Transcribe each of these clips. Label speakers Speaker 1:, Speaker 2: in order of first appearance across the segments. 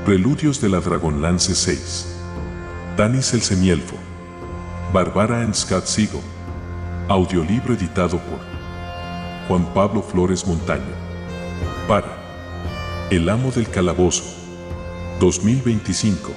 Speaker 1: Preludios de la Dragonlance 6. Tanis el Semielfo. Bárbara and Scott Siegel. Audiolibro editado por Juan Pablo Flores Montaño. Para El Amo del Calabozo. 2025.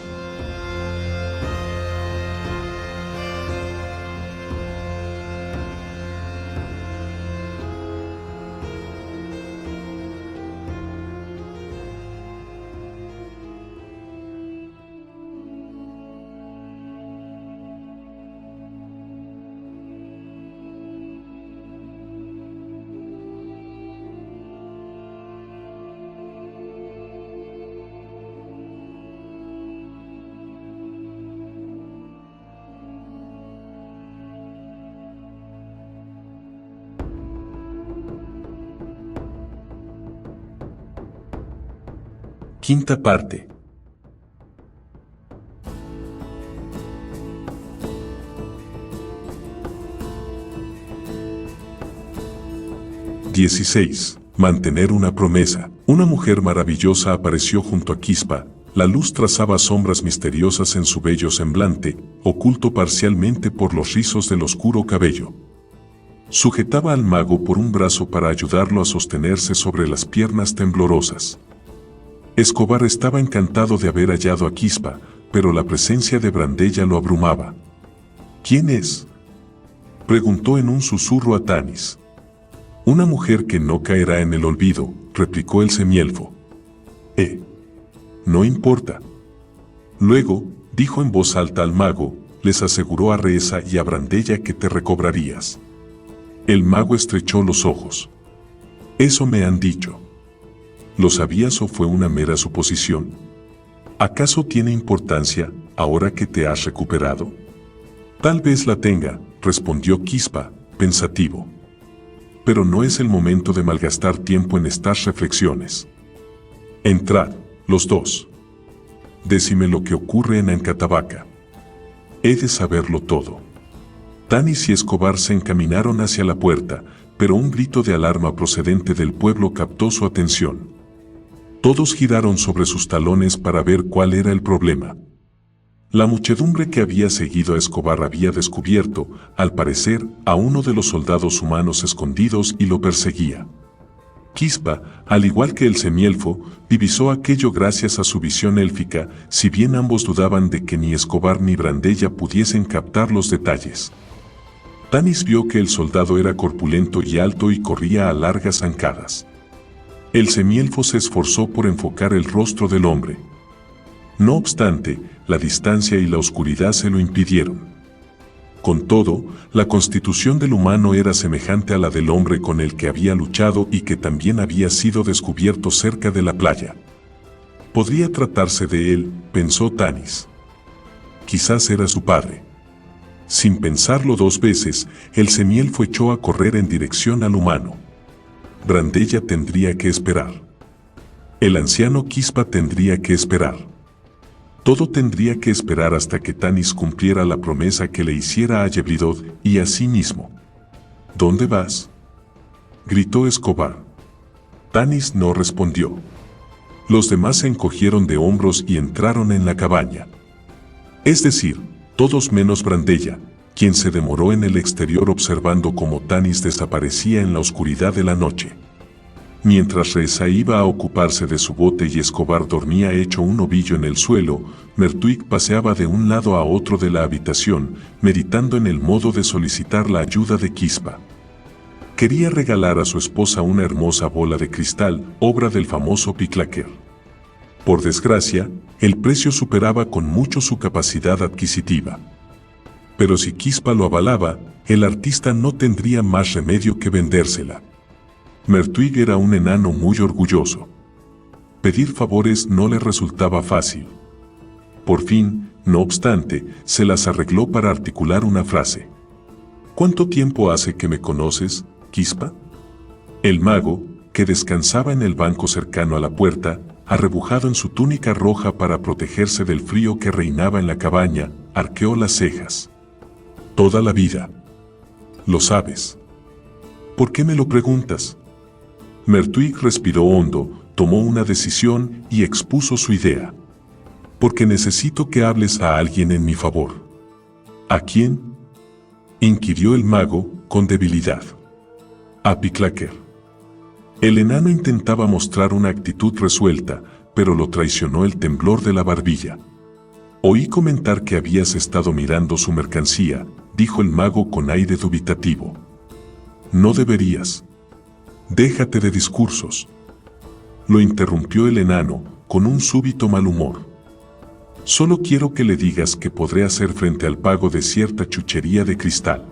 Speaker 1: Quinta parte. Mantener una promesa. Una mujer maravillosa apareció junto a Quispa. La luz trazaba sombras misteriosas en su bello semblante, oculto parcialmente por los rizos del oscuro cabello. Sujetaba al mago por un brazo para ayudarlo a sostenerse sobre las piernas temblorosas. Escobar estaba encantado de haber hallado a Quispa, pero la presencia de Brandella lo abrumaba. ¿Quién es?, preguntó en un susurro a Tanis. Una mujer que no caerá en el olvido, replicó el semielfo. No importa. Luego, dijo en voz alta al mago, les aseguró a Reza y a Brandella que te recobrarías. El mago estrechó los ojos. Eso me han dicho. ¿Lo sabías o fue una mera suposición? ¿Acaso tiene importancia, ahora que te has recuperado? Tal vez la tenga, respondió Quispa, pensativo. Pero no es el momento de malgastar tiempo en estas reflexiones. Entrad, los dos. Decime lo que ocurre en Ancatabaca. He de saberlo todo. Tanis y Escobar se encaminaron hacia la puerta, pero un grito de alarma procedente del pueblo captó su atención. Todos giraron sobre sus talones para ver cuál era el problema. La muchedumbre que había seguido a Escobar había descubierto, al parecer, a uno de los soldados humanos escondidos y lo perseguía. Quispa, al igual que el semielfo, divisó aquello gracias a su visión élfica, si bien ambos dudaban de que ni Escobar ni Brandella pudiesen captar los detalles. Tanis vio que el soldado era corpulento y alto y corría a largas zancadas. El semielfo se esforzó por enfocar el rostro del hombre. No obstante, la distancia y la oscuridad se lo impidieron. Con todo, la constitución del humano era semejante a la del hombre con el que había luchado y que también había sido descubierto cerca de la playa. Podría tratarse de él, pensó Tanis. Quizás era su padre. Sin pensarlo dos veces, el semielfo echó a correr en dirección al humano. Brandella tendría que esperar. El anciano Quispa tendría que esperar. Todo tendría que esperar hasta que Tanis cumpliera la promesa que le hiciera a Yevlidov y a sí mismo. ¿Dónde vas?, gritó Escobar. Tanis no respondió. Los demás se encogieron de hombros y entraron en la cabaña. Es decir, todos menos Brandella, quien se demoró en el exterior observando cómo Tanis desaparecía en la oscuridad de la noche. Mientras Reza iba a ocuparse de su bote y Escobar dormía hecho un ovillo en el suelo, Mertuig paseaba de un lado a otro de la habitación, meditando en el modo de solicitar la ayuda de Quispa. Quería regalar a su esposa una hermosa bola de cristal, obra del famoso Piclaquer. Por desgracia, el precio superaba con mucho su capacidad adquisitiva. Pero si Quispa lo avalaba, el artista no tendría más remedio que vendérsela. Mertuig era un enano muy orgulloso. Pedir favores no le resultaba fácil. Por fin, no obstante, se las arregló para articular una frase. ¿Cuánto tiempo hace que me conoces, Quispa? El mago, que descansaba en el banco cercano a la puerta, arrebujado en su túnica roja para protegerse del frío que reinaba en la cabaña, arqueó las cejas. Toda la vida. Lo sabes. ¿Por qué me lo preguntas? Mertuig respiró hondo, tomó una decisión y expuso su idea. Porque necesito que hables a alguien en mi favor. ¿A quién?, inquirió el mago, con debilidad. A Piclaquer. El enano intentaba mostrar una actitud resuelta, pero lo traicionó el temblor de la barbilla. Oí comentar que habías estado mirando su mercancía, dijo el mago con aire dubitativo. No deberías. Déjate de discursos. Lo interrumpió el enano, con un súbito mal humor. Solo quiero que le digas que podré hacer frente al pago de cierta chuchería de cristal.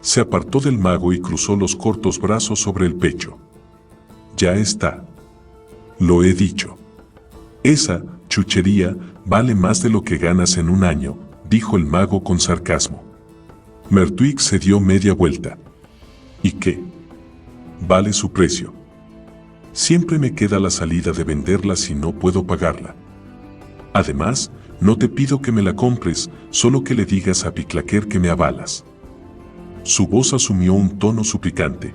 Speaker 1: Se apartó del mago y cruzó los cortos brazos sobre el pecho. Ya está. Lo he dicho. Esa chuchería vale más de lo que ganas en un año, dijo el mago con sarcasmo. Mertuig se dio media vuelta. ¿Y qué? Vale su precio. Siempre me queda la salida de venderla si no puedo pagarla. Además, no te pido que me la compres, solo que le digas a Piclaquer que me avalas. Su voz asumió un tono suplicante.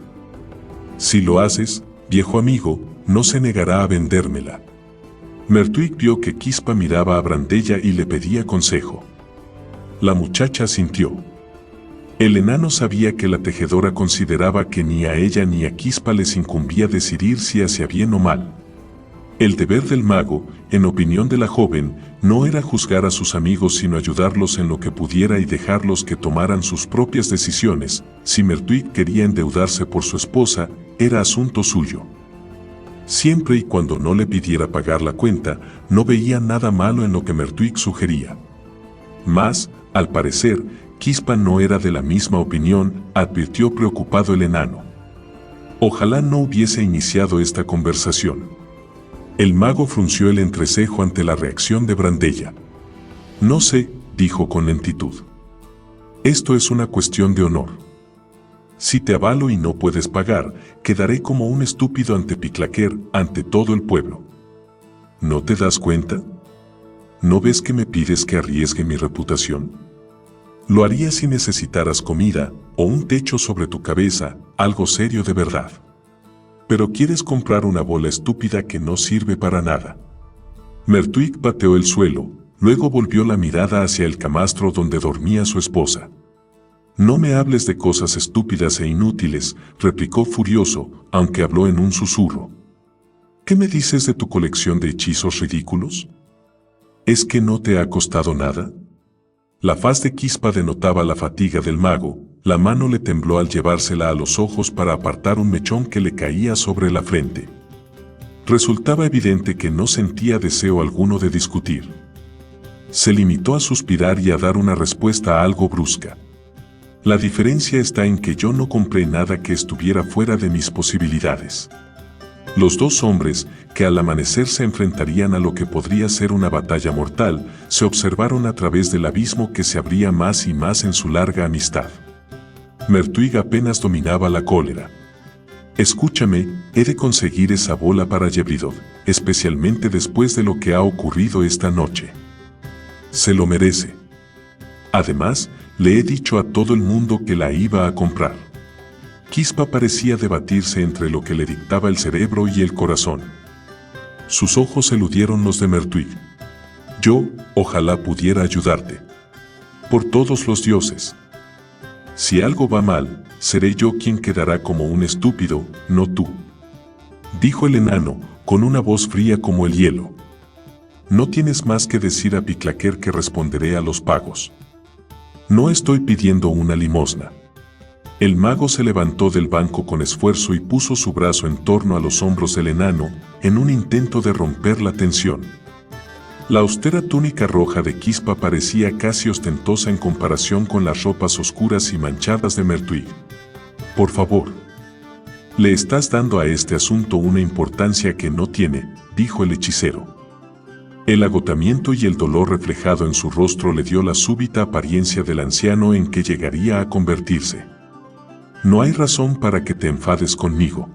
Speaker 1: Si lo haces, viejo amigo, no se negará a vendérmela. Mertuig vio que Quispa miraba a Brandella y le pedía consejo. La muchacha asintió. El enano sabía que la tejedora consideraba que ni a ella ni a Quispa les incumbía decidir si hacía bien o mal. El deber del mago, en opinión de la joven, no era juzgar a sus amigos sino ayudarlos en lo que pudiera y dejarlos que tomaran sus propias decisiones. Si Mertuig quería endeudarse por su esposa, era asunto suyo. Siempre y cuando no le pidiera pagar la cuenta, no veía nada malo en lo que Mertuig sugería. Mas, al parecer, Quispa no era de la misma opinión, advirtió preocupado el enano. Ojalá no hubiese iniciado esta conversación. El mago frunció el entrecejo ante la reacción de Brandella. No sé, dijo con lentitud. Esto es una cuestión de honor. Si te avalo y no puedes pagar, quedaré como un estúpido ante Piclaquer, ante todo el pueblo. ¿No te das cuenta? ¿No ves que me pides que arriesgue mi reputación? Lo haría si necesitaras comida, o un techo sobre tu cabeza, algo serio de verdad. Pero quieres comprar una bola estúpida que no sirve para nada. Mertuig pateó el suelo, luego volvió la mirada hacia el camastro donde dormía su esposa. No me hables de cosas estúpidas e inútiles, replicó furioso, aunque habló en un susurro. ¿Qué me dices de tu colección de hechizos ridículos? ¿Es que no te ha costado nada? La faz de Quispa denotaba la fatiga del mago, la mano le tembló al llevársela a los ojos para apartar un mechón que le caía sobre la frente. Resultaba evidente que no sentía deseo alguno de discutir. Se limitó a suspirar y a dar una respuesta algo brusca. La diferencia está en que yo no compré nada que estuviera fuera de mis posibilidades. Los dos hombres, que al amanecer se enfrentarían a lo que podría ser una batalla mortal, se observaron a través del abismo que se abría más y más en su larga amistad. Mertuig apenas dominaba la cólera. Escúchame, he de conseguir esa bola para Yebridov, especialmente después de lo que ha ocurrido esta noche. Se lo merece. Además, le he dicho a todo el mundo que la iba a comprar. Quispa parecía debatirse entre lo que le dictaba el cerebro y el corazón. Sus ojos eludieron los de Mertuig. Yo, ojalá pudiera ayudarte. Por todos los dioses. Si algo va mal, seré yo quien quedará como un estúpido, no tú. Dijo el enano, con una voz fría como el hielo. No tienes más que decir a Piclaquer que responderé a los pagos. No estoy pidiendo una limosna. El mago se levantó del banco con esfuerzo y puso su brazo en torno a los hombros del enano, en un intento de romper la tensión. La austera túnica roja de Quispa parecía casi ostentosa en comparación con las ropas oscuras y manchadas de Mertuig. Por favor. Le estás dando a este asunto una importancia que no tiene, dijo el hechicero. El agotamiento y el dolor reflejado en su rostro le dio la súbita apariencia del anciano en que llegaría a convertirse. No hay razón para que te enfades conmigo.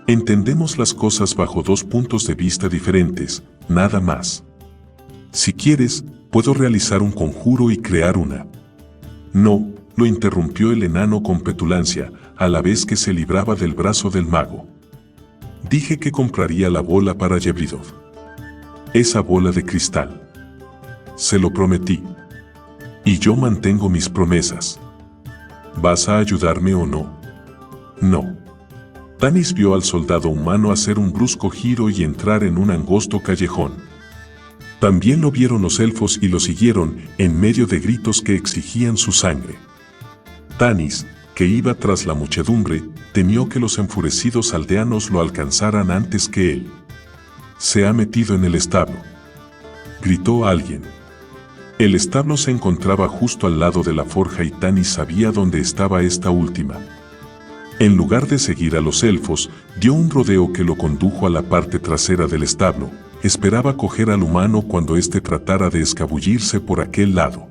Speaker 1: Entendemos las cosas bajo dos puntos de vista diferentes, nada más. Si quieres, puedo realizar un conjuro y crear una. No, lo interrumpió el enano con petulancia, a la vez que se libraba del brazo del mago. Dije que compraría la bola para Yebridov. esa bola de cristal. Se lo prometí. Y yo mantengo mis promesas. ¿Vas a ayudarme o no? No. Tanis vio al soldado humano hacer un brusco giro y entrar en un angosto callejón. También lo vieron los elfos y lo siguieron, en medio de gritos que exigían su sangre. Tanis, que iba tras la muchedumbre, temió que los enfurecidos aldeanos lo alcanzaran antes que él. «Se ha metido en el establo», gritó alguien. El establo se encontraba justo al lado de la forja y Tanis sabía dónde estaba esta última. En lugar de seguir a los elfos, dio un rodeo que lo condujo a la parte trasera del establo. Esperaba coger al humano cuando éste tratara de escabullirse por aquel lado.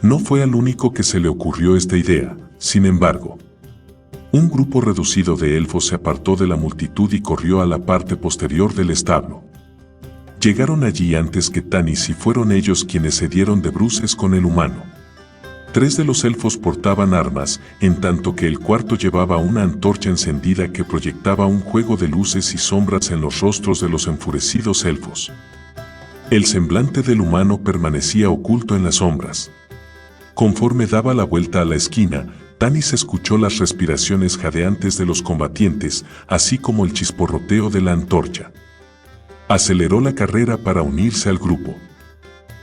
Speaker 1: No fue al único que se le ocurrió esta idea, sin embargo. Un grupo reducido de elfos se apartó de la multitud y corrió a la parte posterior del establo. Llegaron allí antes que Tanis y fueron ellos quienes se dieron de bruces con el humano. 3 de los elfos portaban armas, en tanto que el cuarto llevaba una antorcha encendida que proyectaba un juego de luces y sombras en los rostros de los enfurecidos elfos. El semblante del humano permanecía oculto en las sombras. Conforme daba la vuelta a la esquina, Tanis escuchó las respiraciones jadeantes de los combatientes, así como el chisporroteo de la antorcha. Aceleró la carrera para unirse al grupo.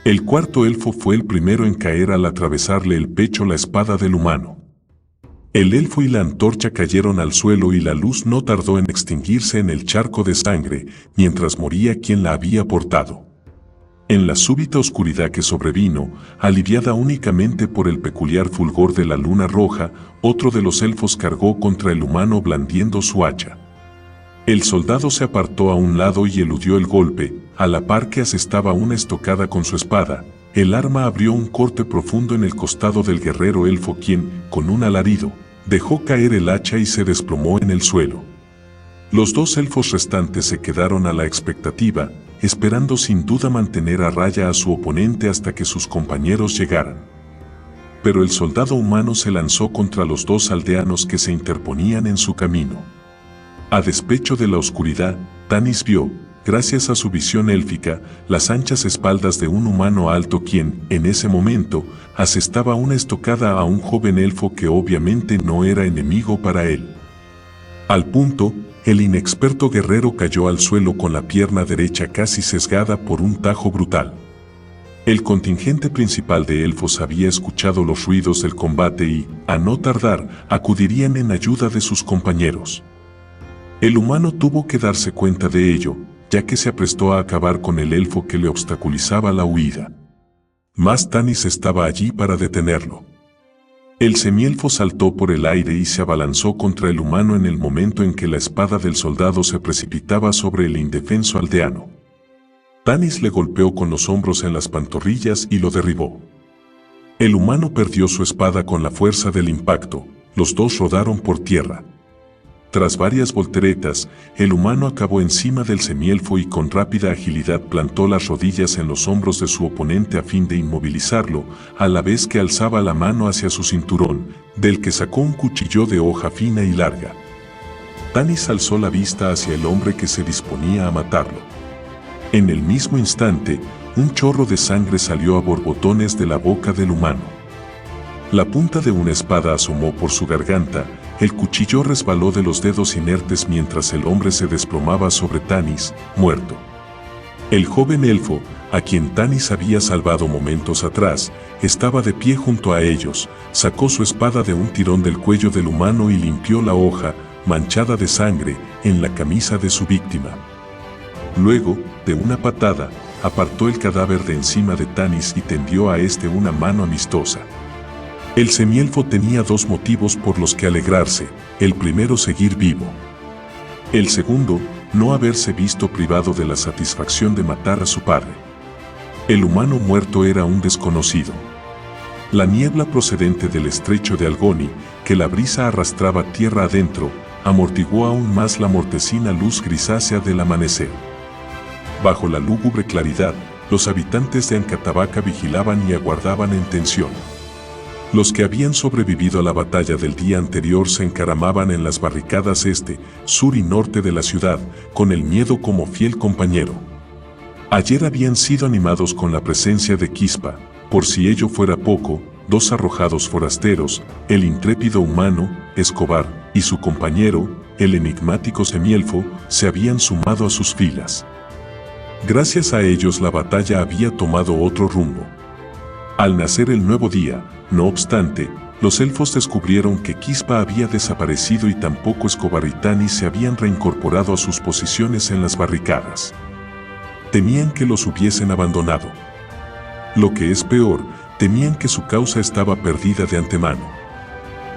Speaker 1: El cuarto elfo fue el primero en caer al atravesarle el pecho la espada del humano. El elfo y la antorcha cayeron al suelo y la luz no tardó en extinguirse en el charco de sangre, mientras moría quien la había portado. En la súbita oscuridad que sobrevino, aliviada únicamente por el peculiar fulgor de la luna roja, otro de los elfos cargó contra el humano blandiendo su hacha. El soldado se apartó a un lado y eludió el golpe, a la par que asestaba una estocada con su espada. El arma abrió un corte profundo en el costado del guerrero elfo quien, con un alarido, dejó caer el hacha y se desplomó en el suelo. Los 2 elfos restantes se quedaron a la expectativa, esperando sin duda mantener a raya a su oponente hasta que sus compañeros llegaran. Pero el soldado humano se lanzó contra los 2 aldeanos que se interponían en su camino. A despecho de la oscuridad, Tanis vio, gracias a su visión élfica, las anchas espaldas de un humano alto quien, en ese momento, asestaba una estocada a un joven elfo que obviamente no era enemigo para él. Al punto, el inexperto guerrero cayó al suelo con la pierna derecha casi sesgada por un tajo brutal. El contingente principal de elfos había escuchado los ruidos del combate y, a no tardar, acudirían en ayuda de sus compañeros. El humano tuvo que darse cuenta de ello, ya que se aprestó a acabar con el elfo que le obstaculizaba la huida. Mas Tanis estaba allí para detenerlo. El semielfo saltó por el aire y se abalanzó contra el humano en el momento en que la espada del soldado se precipitaba sobre el indefenso aldeano. Tanis le golpeó con los hombros en las pantorrillas y lo derribó. El humano perdió su espada con la fuerza del impacto, los 2 rodaron por tierra. Tras varias volteretas, el humano acabó encima del semielfo y con rápida agilidad plantó las rodillas en los hombros de su oponente a fin de inmovilizarlo, a la vez que alzaba la mano hacia su cinturón, del que sacó un cuchillo de hoja fina y larga. Tanis alzó la vista hacia el hombre que se disponía a matarlo. En el mismo instante, un chorro de sangre salió a borbotones de la boca del humano. La punta de una espada asomó por su garganta, el cuchillo resbaló de los dedos inertes mientras el hombre se desplomaba sobre Tanis, muerto. El joven elfo, a quien Tanis había salvado momentos atrás, estaba de pie junto a ellos, sacó su espada de un tirón del cuello del humano y limpió la hoja, manchada de sangre, en la camisa de su víctima. Luego, de una patada, apartó el cadáver de encima de Tanis y tendió a este una mano amistosa. El semielfo tenía 2 motivos por los que alegrarse, el primero seguir vivo. El segundo, no haberse visto privado de la satisfacción de matar a su padre. El humano muerto era un desconocido. La niebla procedente del estrecho de Algoni, que la brisa arrastraba tierra adentro, amortiguó aún más la mortecina luz grisácea del amanecer. Bajo la lúgubre claridad, los habitantes de Ancatabaca vigilaban y aguardaban en tensión. Los que habían sobrevivido a la batalla del día anterior se encaramaban en las barricadas este, sur y norte de la ciudad, con el miedo como fiel compañero. Ayer habían sido animados con la presencia de Quispa, por si ello fuera poco, 2 arrojados forasteros, el intrépido humano, Escobar, y su compañero, el enigmático semielfo, se habían sumado a sus filas. Gracias a ellos la batalla había tomado otro rumbo. Al nacer el nuevo día, no obstante, los elfos descubrieron que Quispa había desaparecido y tampoco Escobar y Tani se habían reincorporado a sus posiciones en las barricadas. Temían que los hubiesen abandonado. Lo que es peor, temían que su causa estaba perdida de antemano.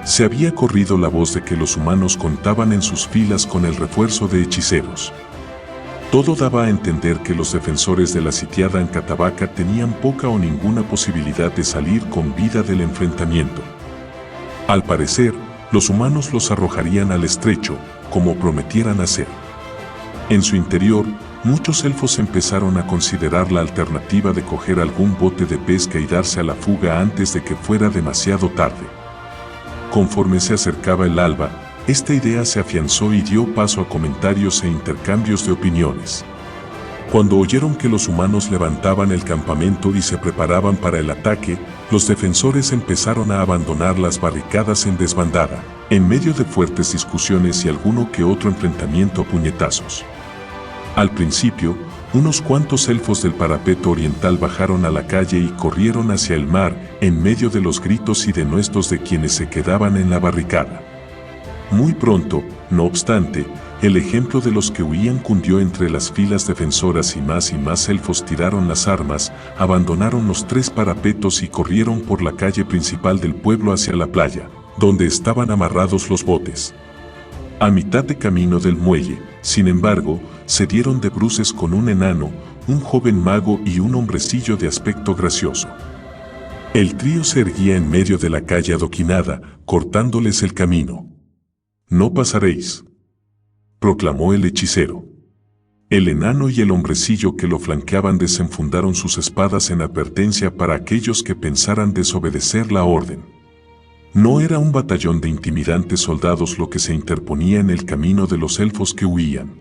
Speaker 1: Se había corrido la voz de que los humanos contaban en sus filas con el refuerzo de hechiceros. Todo daba a entender que los defensores de la sitiada Ancatabaca tenían poca o ninguna posibilidad de salir con vida del enfrentamiento. Al parecer, los humanos los arrojarían al estrecho, como prometieran hacer. En su interior, muchos elfos empezaron a considerar la alternativa de coger algún bote de pesca y darse a la fuga antes de que fuera demasiado tarde. Conforme se acercaba el alba, esta idea se afianzó y dio paso a comentarios e intercambios de opiniones. Cuando oyeron que los humanos levantaban el campamento y se preparaban para el ataque, los defensores empezaron a abandonar las barricadas en desbandada, en medio de fuertes discusiones y alguno que otro enfrentamiento a puñetazos. Al principio, unos cuantos elfos del parapeto oriental bajaron a la calle y corrieron hacia el mar, en medio de los gritos y denuestos de quienes se quedaban en la barricada. Muy pronto, no obstante, el ejemplo de los que huían cundió entre las filas defensoras y más elfos tiraron las armas, abandonaron los 3 parapetos y corrieron por la calle principal del pueblo hacia la playa, donde estaban amarrados los botes. A mitad de camino del muelle, sin embargo, se dieron de bruces con un enano, un joven mago y un hombrecillo de aspecto gracioso. El trío se erguía en medio de la calle adoquinada, cortándoles el camino. «No pasaréis», proclamó el hechicero. El enano y el hombrecillo que lo flanqueaban desenfundaron sus espadas en advertencia para aquellos que pensaran desobedecer la orden. No era un batallón de intimidantes soldados lo que se interponía en el camino de los elfos que huían.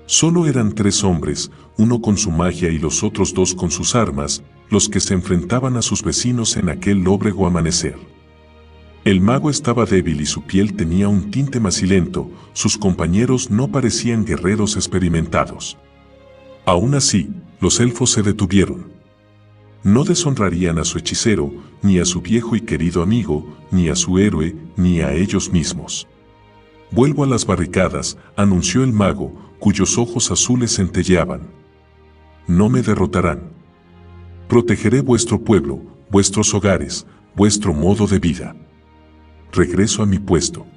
Speaker 1: Solo eran 3 hombres, uno con su magia y los otros 2 con sus armas, los que se enfrentaban a sus vecinos en aquel lóbrego amanecer. El mago estaba débil y su piel tenía un tinte macilento, sus compañeros no parecían guerreros experimentados. Aún así, los elfos se detuvieron. No deshonrarían a su hechicero, ni a su viejo y querido amigo, ni a su héroe, ni a ellos mismos. «Vuelvo a las barricadas», anunció el mago, cuyos ojos azules centelleaban. «No me derrotarán. Protegeré vuestro pueblo, vuestros hogares, vuestro modo de vida. Regreso a mi puesto.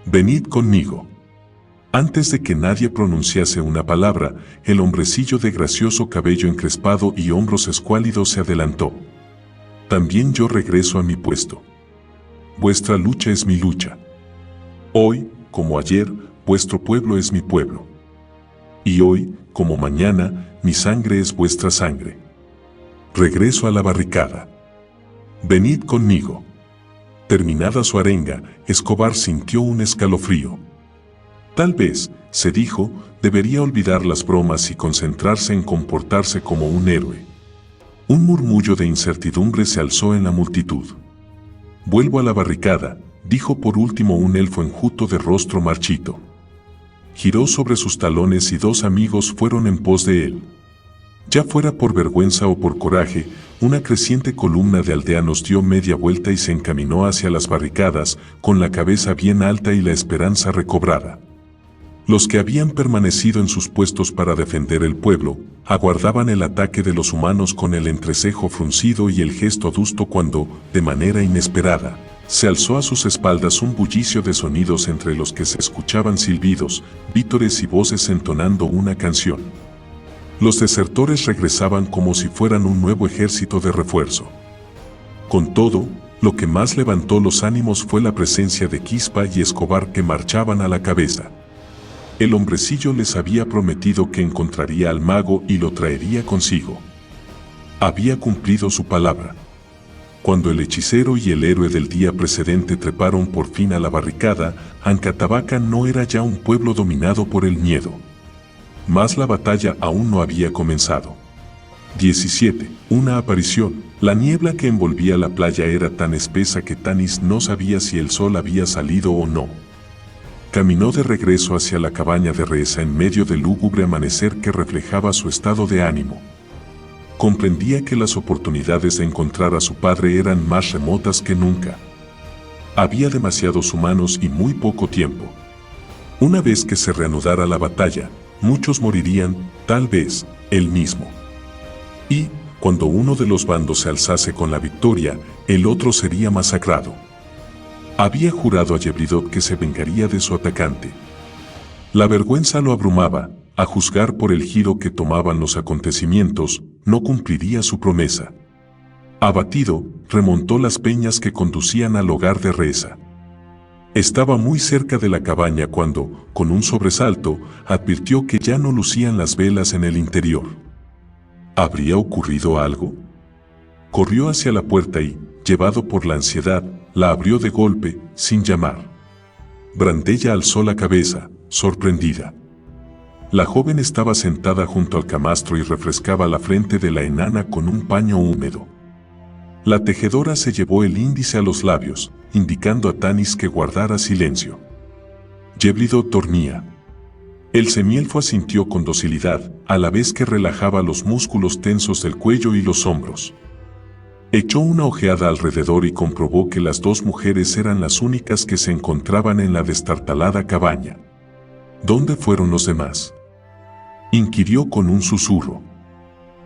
Speaker 1: Venid conmigo». Antes de que nadie pronunciase una palabra, el hombrecillo de gracioso cabello encrespado y hombros escuálidos se adelantó. «También yo regreso a mi puesto. Vuestra lucha es mi lucha. Hoy, como ayer, vuestro pueblo es mi pueblo. Y hoy, como mañana, mi sangre es vuestra sangre. Regreso a la barricada. Venid conmigo». Terminada su arenga, Escobar sintió un escalofrío. Tal vez, se dijo, debería olvidar las bromas y concentrarse en comportarse como un héroe. Un murmullo de incertidumbre se alzó en la multitud. «Vuelvo a la barricada», dijo por último un elfo enjuto de rostro marchito. Giró sobre sus talones y 2 amigos fueron en pos de él. Ya fuera por vergüenza o por coraje, una creciente columna de aldeanos dio media vuelta y se encaminó hacia las barricadas, con la cabeza bien alta y la esperanza recobrada. Los que habían permanecido en sus puestos para defender el pueblo, aguardaban el ataque de los humanos con el entrecejo fruncido y el gesto adusto cuando, de manera inesperada, se alzó a sus espaldas un bullicio de sonidos entre los que se escuchaban silbidos, vítores y voces entonando una canción. Los desertores regresaban como si fueran un nuevo ejército de refuerzo. Con todo, lo que más levantó los ánimos fue la presencia de Quispa y Escobar que marchaban a la cabeza. El hombrecillo les había prometido que encontraría al mago y lo traería consigo. Había cumplido su palabra. Cuando el hechicero y el héroe del día precedente treparon por fin a la barricada, Ancatabaca no era ya un pueblo dominado por el miedo. mas la batalla aún no había comenzado. 17. Una aparición. La niebla que envolvía la playa era tan espesa que Tanis no sabía si el sol había salido o no. Caminó de regreso hacia la cabaña de Reza en medio del lúgubre amanecer que reflejaba su estado de ánimo. Comprendía que las oportunidades de encontrar a su padre eran más remotas que nunca. Había demasiados humanos y muy poco tiempo. Una vez que se reanudara la batalla, muchos morirían, tal vez, él mismo. Y, cuando uno de los bandos se alzase con la victoria, el otro sería masacrado. Había jurado a Yebridot que se vengaría de su atacante. La vergüenza lo abrumaba, a juzgar por el giro que tomaban los acontecimientos, no cumpliría su promesa. Abatido, remontó las peñas que conducían al hogar de Reza. Estaba muy cerca de la cabaña cuando, con un sobresalto, advirtió que ya no lucían las velas en el interior. ¿Habría ocurrido algo? Corrió hacia la puerta y, llevado por la ansiedad, la abrió de golpe, sin llamar. Brandella alzó la cabeza, sorprendida. La joven estaba sentada junto al camastro y refrescaba la frente de la enana con un paño húmedo. La tejedora se llevó el índice a los labios, indicando a Tanis que guardara silencio. Yebridot dormía. El semielfo asintió con docilidad, a la vez que relajaba los músculos tensos del cuello y los hombros. Echó una ojeada alrededor y comprobó que las dos mujeres eran las únicas que se encontraban en la destartalada cabaña. ¿Dónde fueron los demás?, inquirió con un susurro.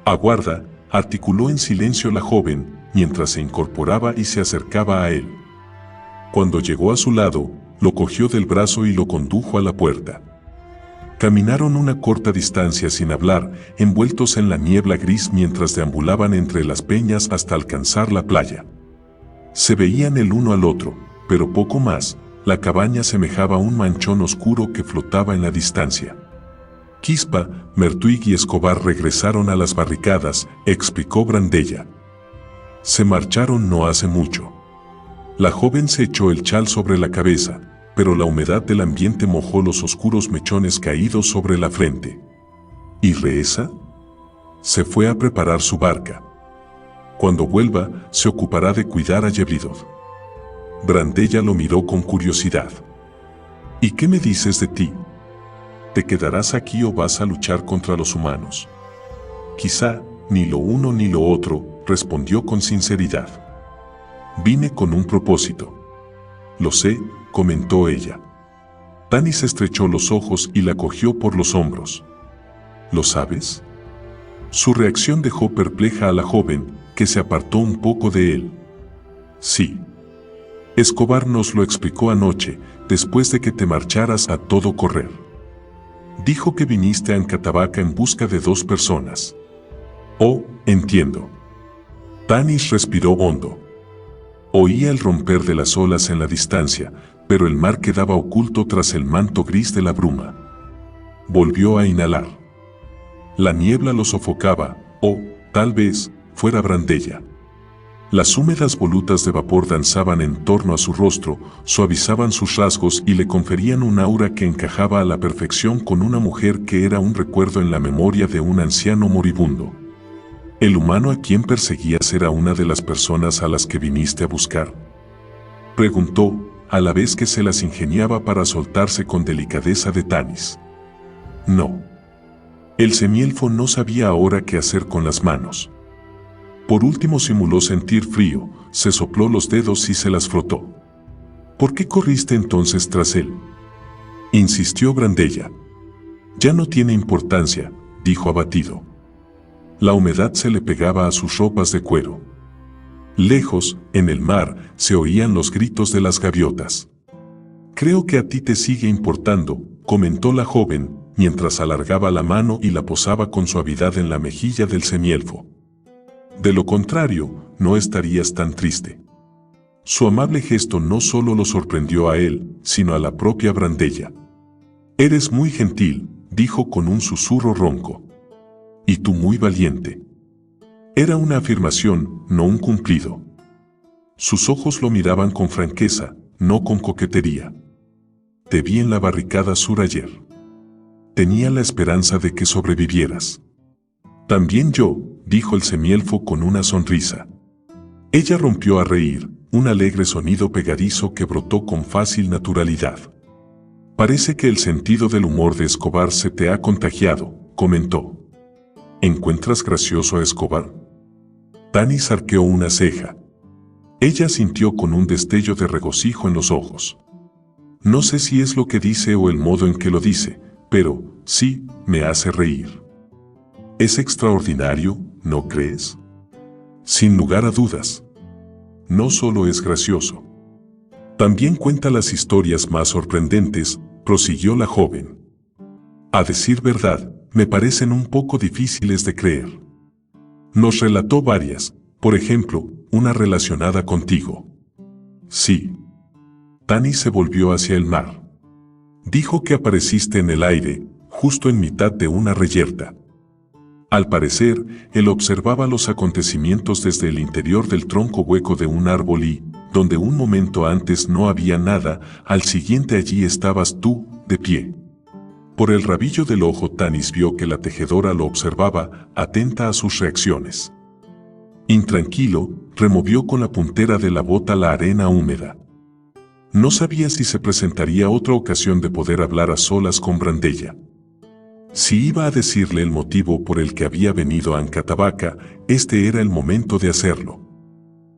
Speaker 1: Aguarda, articuló en silencio la joven, mientras se incorporaba y se acercaba a él. Cuando llegó a su lado, lo cogió del brazo y lo condujo a la puerta. Caminaron una corta distancia sin hablar, envueltos en la niebla gris mientras deambulaban entre las peñas hasta alcanzar la playa. Se veían el uno al otro, pero poco más. La cabaña semejaba un manchón oscuro que flotaba en la distancia. Quispa, Mertuig y Escobar regresaron a las barricadas, explicó Brandella. Se marcharon no hace mucho. La joven se echó el chal sobre la cabeza, pero la humedad del ambiente mojó los oscuros mechones caídos sobre la frente. ¿Y Reza? Se fue a preparar su barca. Cuando vuelva, se ocupará de cuidar a Yebridot. Brandella lo miró con curiosidad. ¿Y qué me dices de ti? ¿Te quedarás aquí o vas a luchar contra los humanos? Quizá, ni lo uno ni lo otro, respondió con sinceridad. Vine con un propósito. Lo sé, comentó ella. Tanis estrechó los ojos y la cogió por los hombros. ¿Lo sabes? Su reacción dejó perpleja a la joven, que se apartó un poco de él. Sí. Escobar nos lo explicó anoche, después de que te marcharas a todo correr. Dijo que viniste a Ancatabaca en busca de 2 personas. Oh, entiendo. Tanis respiró hondo. Oía el romper de las olas en la distancia, pero el mar quedaba oculto tras el manto gris de la bruma. Volvió a inhalar. La niebla lo sofocaba, o, tal vez, fuera Brandella. Las húmedas volutas de vapor danzaban en torno a su rostro, suavizaban sus rasgos y le conferían un aura que encajaba a la perfección con una mujer que era un recuerdo en la memoria de un anciano moribundo. ¿El humano a quien perseguías era una de las personas a las que viniste a buscar?, preguntó, a la vez que se las ingeniaba para soltarse con delicadeza de Tanis. No. El semielfo no sabía ahora qué hacer con las manos. Por último simuló sentir frío, se sopló los dedos y se las frotó. ¿Por qué corriste entonces tras él?, insistió Brandella. Ya no tiene importancia, dijo abatido. La humedad se le pegaba a sus ropas de cuero. Lejos, en el mar, se oían los gritos de las gaviotas. Creo que a ti te sigue importando, comentó la joven, mientras alargaba la mano y la posaba con suavidad en la mejilla del semielfo. De lo contrario, no estarías tan triste. Su amable gesto no solo lo sorprendió a él, sino a la propia Brandella. Eres muy gentil, dijo con un susurro ronco. Y tú muy valiente. Era una afirmación, no un cumplido. Sus ojos lo miraban con franqueza, no con coquetería. Te vi en la barricada sur ayer. Tenía la esperanza de que sobrevivieras. También yo, dijo el semielfo con una sonrisa. Ella rompió a reír, un alegre sonido pegadizo que brotó con fácil naturalidad. Parece que el sentido del humor de Escobar se te ha contagiado, comentó. ¿Encuentras gracioso a Escobar? Tanis arqueó una ceja. Ella sintió con un destello de regocijo en los ojos. No sé si es lo que dice o el modo en que lo dice, pero, sí, me hace reír. Es extraordinario, ¿no crees? Sin lugar a dudas. No solo es gracioso. También cuenta las historias más sorprendentes, prosiguió la joven. A decir verdad, me parecen un poco difíciles de creer. Nos relató varias, por ejemplo, una relacionada contigo. Sí. Tanis se volvió hacia el mar. Dijo que apareciste en el aire, justo en mitad de una reyerta. Al parecer, él observaba los acontecimientos desde el interior del tronco hueco de un árbol y, donde un momento antes no había nada, al siguiente allí estabas tú, de pie. Por el rabillo del ojo Tanis vio que la tejedora lo observaba, atenta a sus reacciones. Intranquilo, removió con la puntera de la bota la arena húmeda. No sabía si se presentaría otra ocasión de poder hablar a solas con Brandella. Si iba a decirle el motivo por el que había venido a Ancatabaca, este era el momento de hacerlo.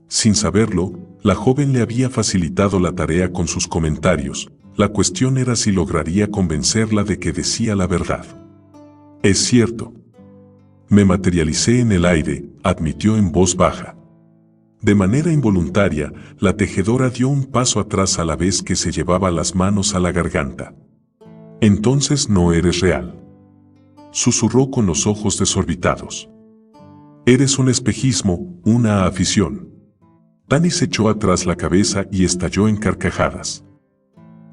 Speaker 1: Sin saberlo, la joven le había facilitado la tarea con sus comentarios. La cuestión era si lograría convencerla de que decía la verdad. Es cierto. Me materialicé en el aire, admitió en voz baja. De manera involuntaria, la tejedora dio un paso atrás a la vez que se llevaba las manos a la garganta. Entonces no eres real. Susurró con los ojos desorbitados. Eres un espejismo, una afición. Tanis echó atrás la cabeza y estalló en carcajadas.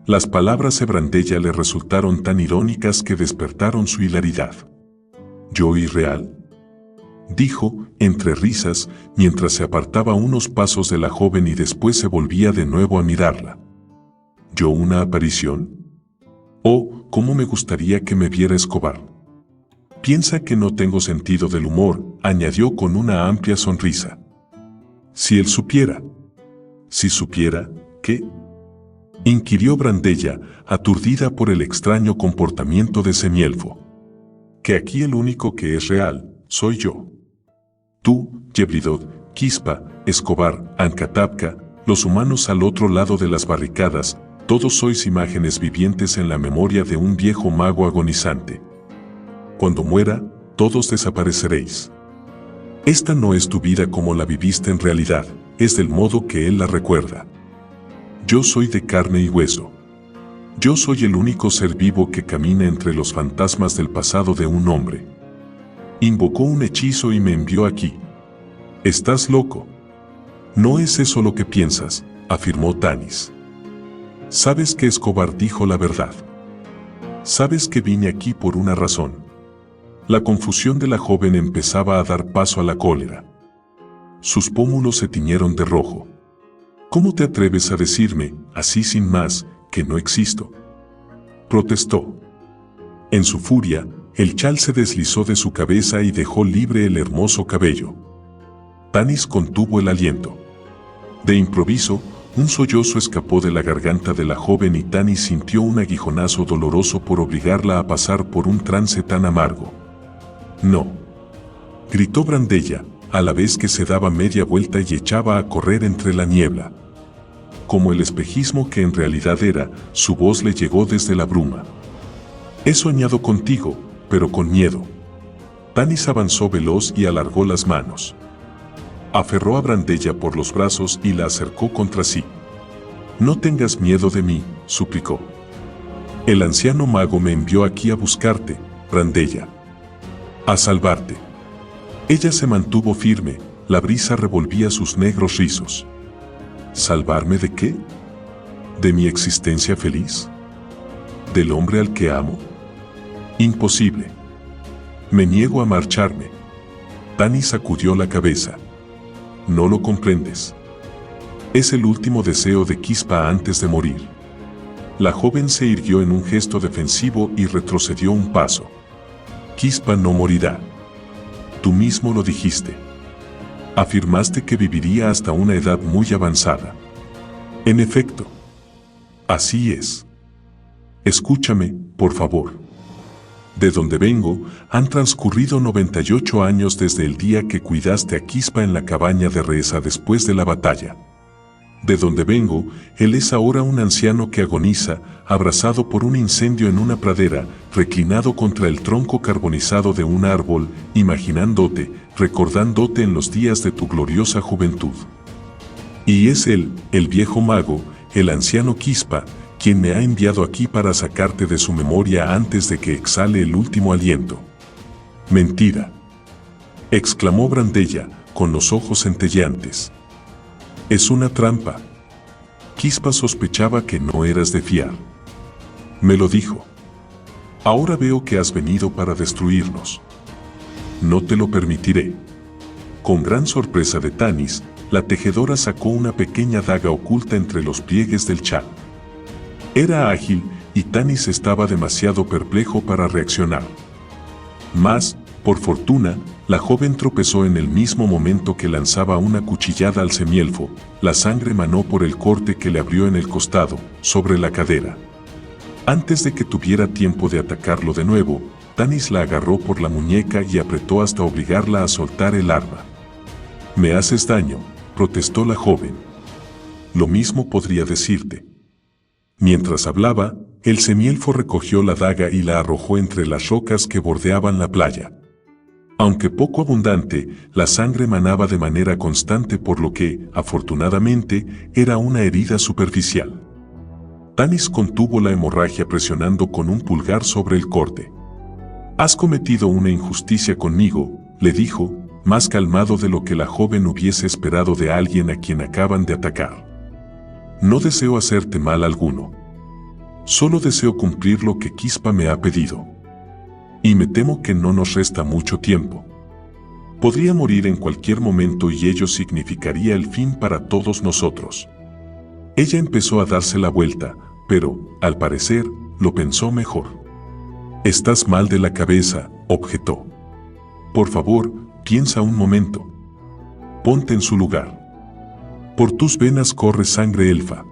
Speaker 1: Las palabras de Brandella le resultaron tan irónicas que despertaron su hilaridad. ¿Yo irreal?, dijo, entre risas, mientras se apartaba unos pasos de la joven y después se volvía de nuevo a mirarla. ¿Yo una aparición? Oh, cómo me gustaría que me viera Escobar. Piensa que no tengo sentido del humor, añadió con una amplia sonrisa. Si él supiera. Si supiera, ¿qué? Inquirió Brandella, aturdida por el extraño comportamiento de semielfo. Que aquí el único que es real, soy yo. Tú, Yebridot, Quispa, Escobar, Ancatapca, los humanos al otro lado de las barricadas, todos sois imágenes vivientes en la memoria de un viejo mago agonizante. Cuando muera, todos desapareceréis. Esta no es tu vida como la viviste en realidad, es del modo que él la recuerda. Yo soy de carne y hueso. Yo soy el único ser vivo que camina entre los fantasmas del pasado de un hombre. Invocó un hechizo y me envió aquí. ¿Estás loco? No es eso lo que piensas, afirmó Tanis. Sabes que Escobar dijo la verdad. Sabes que vine aquí por una razón. La confusión de la joven empezaba a dar paso a la cólera. Sus pómulos se tiñeron de rojo. ¿Cómo te atreves a decirme, así sin más, que no existo?, protestó. En su furia, el chal se deslizó de su cabeza y dejó libre el hermoso cabello. Tanis contuvo el aliento. De improviso, un sollozo escapó de la garganta de la joven y Tanis sintió un aguijonazo doloroso por obligarla a pasar por un trance tan amargo. No, gritó Brandella, a la vez que se daba media vuelta y echaba a correr entre la niebla. Como el espejismo que en realidad era, su voz le llegó desde la bruma. He soñado contigo, pero con miedo. Tanis avanzó veloz y alargó las manos. Aferró a Brandella por los brazos y la acercó contra sí. No tengas miedo de mí, suplicó. El anciano mago me envió aquí a buscarte, Brandella. A salvarte. Ella se mantuvo firme, la brisa revolvía sus negros rizos. ¿Salvarme de qué? ¿De mi existencia feliz? ¿Del hombre al que amo? Imposible. Me niego a marcharme. Tanis sacudió la cabeza. No lo comprendes. Es el último deseo de Quispa antes de morir. La joven se irguió en un gesto defensivo y retrocedió un paso. Quispa no morirá. Tú mismo lo dijiste. Afirmaste que viviría hasta una edad muy avanzada. En efecto. Así es. Escúchame, por favor. De donde vengo, han transcurrido 98 años desde el día que cuidaste a Quispa en la cabaña de Reza después de la batalla. De donde vengo, él es ahora un anciano que agoniza, abrazado por un incendio en una pradera, reclinado contra el tronco carbonizado de un árbol, imaginándote, recordándote en los días de tu gloriosa juventud. Y es él, el viejo mago, el anciano Quispa, quien me ha enviado aquí para sacarte de su memoria antes de que exhale el último aliento. Mentira, exclamó Brandella, con los ojos centelleantes. Es una trampa. Quispa sospechaba que no eras de fiar. Me lo dijo. Ahora veo que has venido para destruirnos. No te lo permitiré. Con gran sorpresa de Tanis, la tejedora sacó una pequeña daga oculta entre los pliegues del chal. Era ágil y Tanis estaba demasiado perplejo para reaccionar. Mas, por fortuna, la joven tropezó en el mismo momento que lanzaba una cuchillada al semielfo. La sangre manó por el corte que le abrió en el costado, sobre la cadera. Antes de que tuviera tiempo de atacarlo de nuevo, Tanis la agarró por la muñeca y apretó hasta obligarla a soltar el arma. «Me haces daño», protestó la joven. «Lo mismo podría decirte». Mientras hablaba, el semielfo recogió la daga y la arrojó entre las rocas que bordeaban la playa. Aunque poco abundante, la sangre manaba de manera constante, por lo que, afortunadamente, era una herida superficial. Tanis contuvo la hemorragia presionando con un pulgar sobre el corte. «Has cometido una injusticia conmigo», le dijo, más calmado de lo que la joven hubiese esperado de alguien a quien acaban de atacar. «No deseo hacerte mal alguno. Solo deseo cumplir lo que Quispa me ha pedido. Y me temo que no nos resta mucho tiempo. Podría morir en cualquier momento y ello significaría el fin para todos nosotros». Ella empezó a darse la vuelta, pero, al parecer, lo pensó mejor. «Estás mal de la cabeza», objetó. «Por favor, piensa un momento. Ponte en su lugar. Por tus venas corre sangre elfa.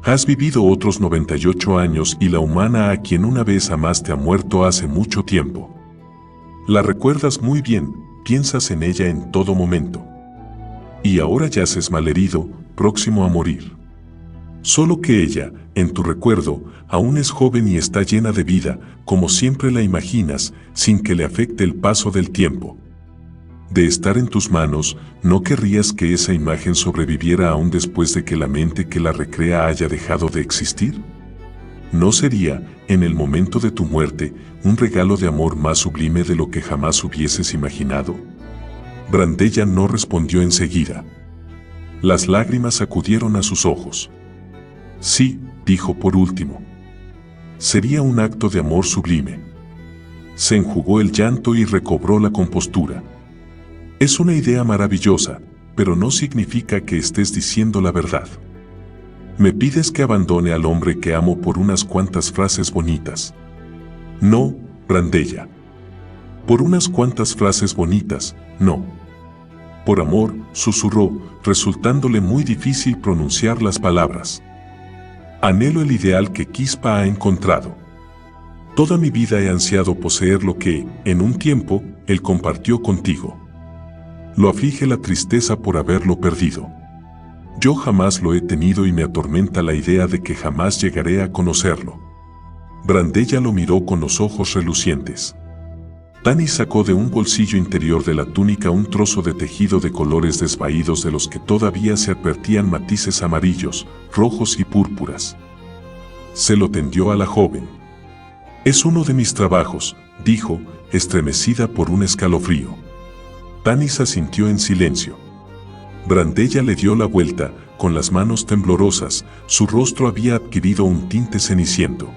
Speaker 1: Has vivido otros 98 años y la humana a quien una vez amaste ha muerto hace mucho tiempo. La recuerdas muy bien, piensas en ella en todo momento. Y ahora yaces malherido, próximo a morir. Solo que ella, en tu recuerdo, aún es joven y está llena de vida, como siempre la imaginas, sin que le afecte el paso del tiempo. De estar en tus manos, ¿no querrías que esa imagen sobreviviera aún después de que la mente que la recrea haya dejado de existir? ¿No sería, en el momento de tu muerte, un regalo de amor más sublime de lo que jamás hubieses imaginado?» Brandella no respondió enseguida. Las lágrimas acudieron a sus ojos. «Sí», dijo por último. «Sería un acto de amor sublime». Se enjugó el llanto y recobró la compostura. «Es una idea maravillosa, pero no significa que estés diciendo la verdad. Me pides que abandone al hombre que amo por unas cuantas frases bonitas». «No, Brandella. Por unas cuantas frases bonitas, no. Por amor», susurró, resultándole muy difícil pronunciar las palabras. «Anhelo el ideal que Quispa ha encontrado. Toda mi vida he ansiado poseer lo que, en un tiempo, él compartió contigo. Lo aflige la tristeza por haberlo perdido. Yo jamás lo he tenido y me atormenta la idea de que jamás llegaré a conocerlo». Brandella lo miró con los ojos relucientes. Tanis sacó de un bolsillo interior de la túnica un trozo de tejido de colores desvaídos de los que todavía se advertían matices amarillos, rojos y púrpuras. Se lo tendió a la joven. «Es uno de mis trabajos», dijo, estremecida por un escalofrío. Tanis asintió en silencio. Brandella le dio la vuelta, con las manos temblorosas, su rostro había adquirido un tinte ceniciento.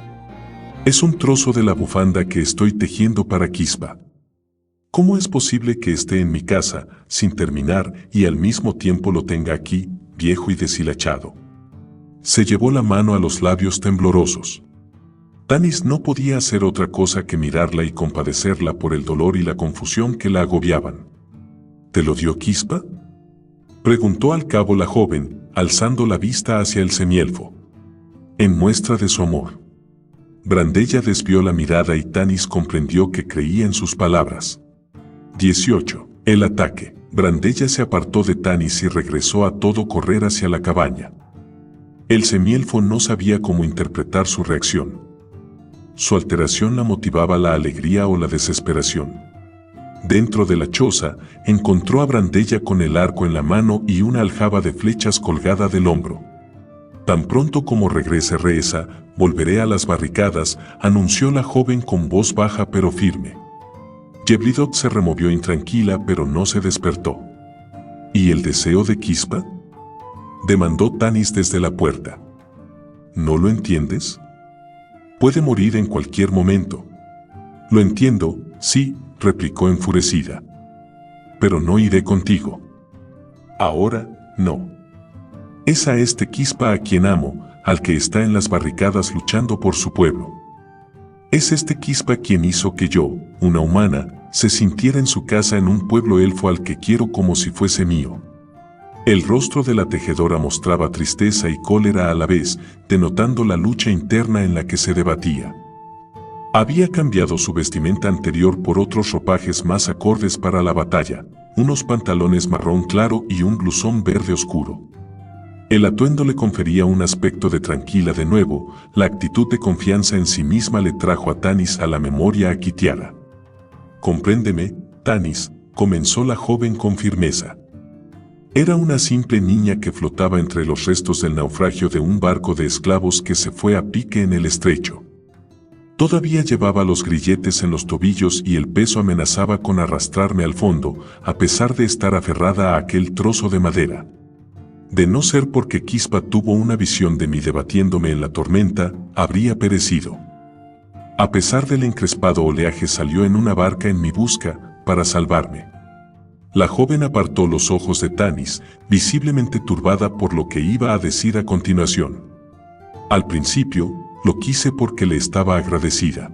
Speaker 1: «Es un trozo de la bufanda que estoy tejiendo para Quispa. ¿Cómo es posible que esté en mi casa, sin terminar, y al mismo tiempo lo tenga aquí, viejo y deshilachado? se llevó la mano a los labios temblorosos. Tanis no podía hacer otra cosa que mirarla y compadecerla por el dolor y la confusión que la agobiaban. ¿Te lo dio Quispa?, preguntó al cabo la joven, alzando la vista hacia el semielfo. En muestra de su amor. Brandella desvió la mirada y Tanis comprendió que creía en sus palabras. 18. El ataque. Brandella se apartó de Tanis y regresó a todo correr hacia la cabaña. El semielfo no sabía cómo interpretar su reacción. Su alteración la motivaba la alegría o la desesperación. Dentro de la choza, encontró a Brandella con el arco en la mano y una aljaba de flechas colgada del hombro. Tan pronto como regrese Reza, volveré a las barricadas, anunció la joven con voz baja pero firme. Yeblidot se removió intranquila pero no se despertó. ¿Y el deseo de Quispa?, demandó Tanis desde la puerta. ¿No lo entiendes? Puede morir en cualquier momento. Lo entiendo, sí, replicó enfurecida. Pero no iré contigo. Ahora, no. Es a este Quispa a quien amo, al que está en las barricadas luchando por su pueblo. Es este Quispa quien hizo que yo, una humana, se sintiera en su casa en un pueblo elfo al que quiero como si fuese mío. El rostro de la tejedora mostraba tristeza y cólera a la vez, denotando la lucha interna en la que se debatía. Había cambiado su vestimenta anterior por otros ropajes más acordes para la batalla, unos pantalones marrón claro y un blusón verde oscuro. El atuendo le confería un aspecto de tranquila de nuevo, la actitud de confianza en sí misma le trajo a Tanis a la memoria a Kitiara. «Compréndeme, Tanis», comenzó la joven con firmeza. Era una simple niña que flotaba entre los restos del naufragio de un barco de esclavos que se fue a pique en el estrecho. Todavía llevaba los grilletes en los tobillos y el peso amenazaba con arrastrarme al fondo, a pesar de estar aferrada a aquel trozo de madera. De no ser porque Quispa tuvo una visión de mí debatiéndome en la tormenta, habría perecido. A pesar del encrespado oleaje salió en una barca en mi busca, para salvarme. La joven apartó los ojos de Tanis, visiblemente turbada por lo que iba a decir a continuación. Al principio, lo quise porque le estaba agradecida.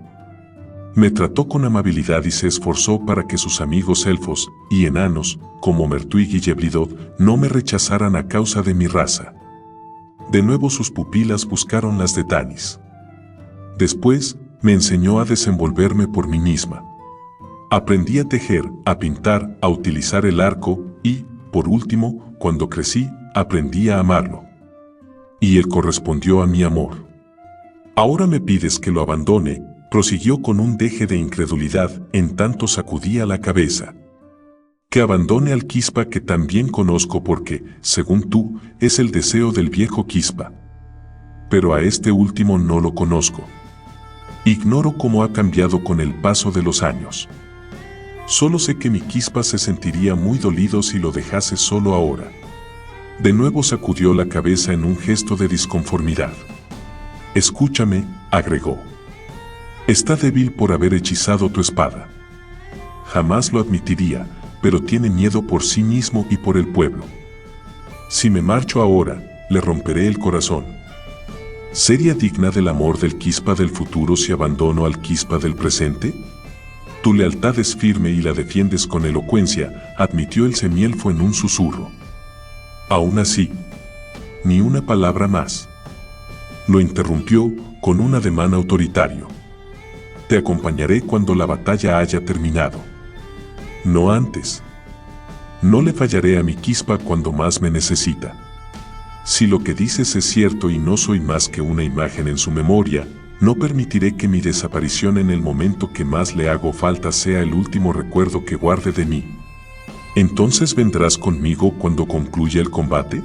Speaker 1: Me trató con amabilidad y se esforzó para que sus amigos elfos y enanos, como Mertuig y Yeblidot, no me rechazaran a causa de mi raza. De nuevo sus pupilas buscaron las de Tanis. Después, me enseñó a desenvolverme por mí misma. Aprendí a tejer, a pintar, a utilizar el arco y, por último, cuando crecí, aprendí a amarlo. Y él correspondió a mi amor. Ahora me pides que lo abandone, prosiguió con un deje de incredulidad en tanto sacudía la cabeza. Que abandone al Quispa que también conozco porque, según tú, es el deseo del viejo Quispa. Pero a este último no lo conozco. Ignoro cómo ha cambiado con el paso de los años. Solo sé que mi Quispa se sentiría muy dolido si lo dejase solo ahora. De nuevo sacudió la cabeza en un gesto de disconformidad. Escúchame, agregó. Está débil por haber hechizado tu espada. Jamás lo admitiría, pero tiene miedo por sí mismo y por el pueblo. Si me marcho ahora, le romperé el corazón. ¿Sería digna del amor del Quispa del futuro si abandono al Quispa del presente? Tu lealtad es firme y la defiendes con elocuencia, admitió el semielfo en un susurro. Aún así, ni una palabra más. Lo interrumpió con un ademán autoritario. Te acompañaré cuando la batalla haya terminado. No antes. No le fallaré a mi Quispa cuando más me necesita. Si lo que dices es cierto y no soy más que una imagen en su memoria, no permitiré que mi desaparición en el momento que más le hago falta sea el último recuerdo que guarde de mí. ¿Entonces vendrás conmigo cuando concluya el combate?,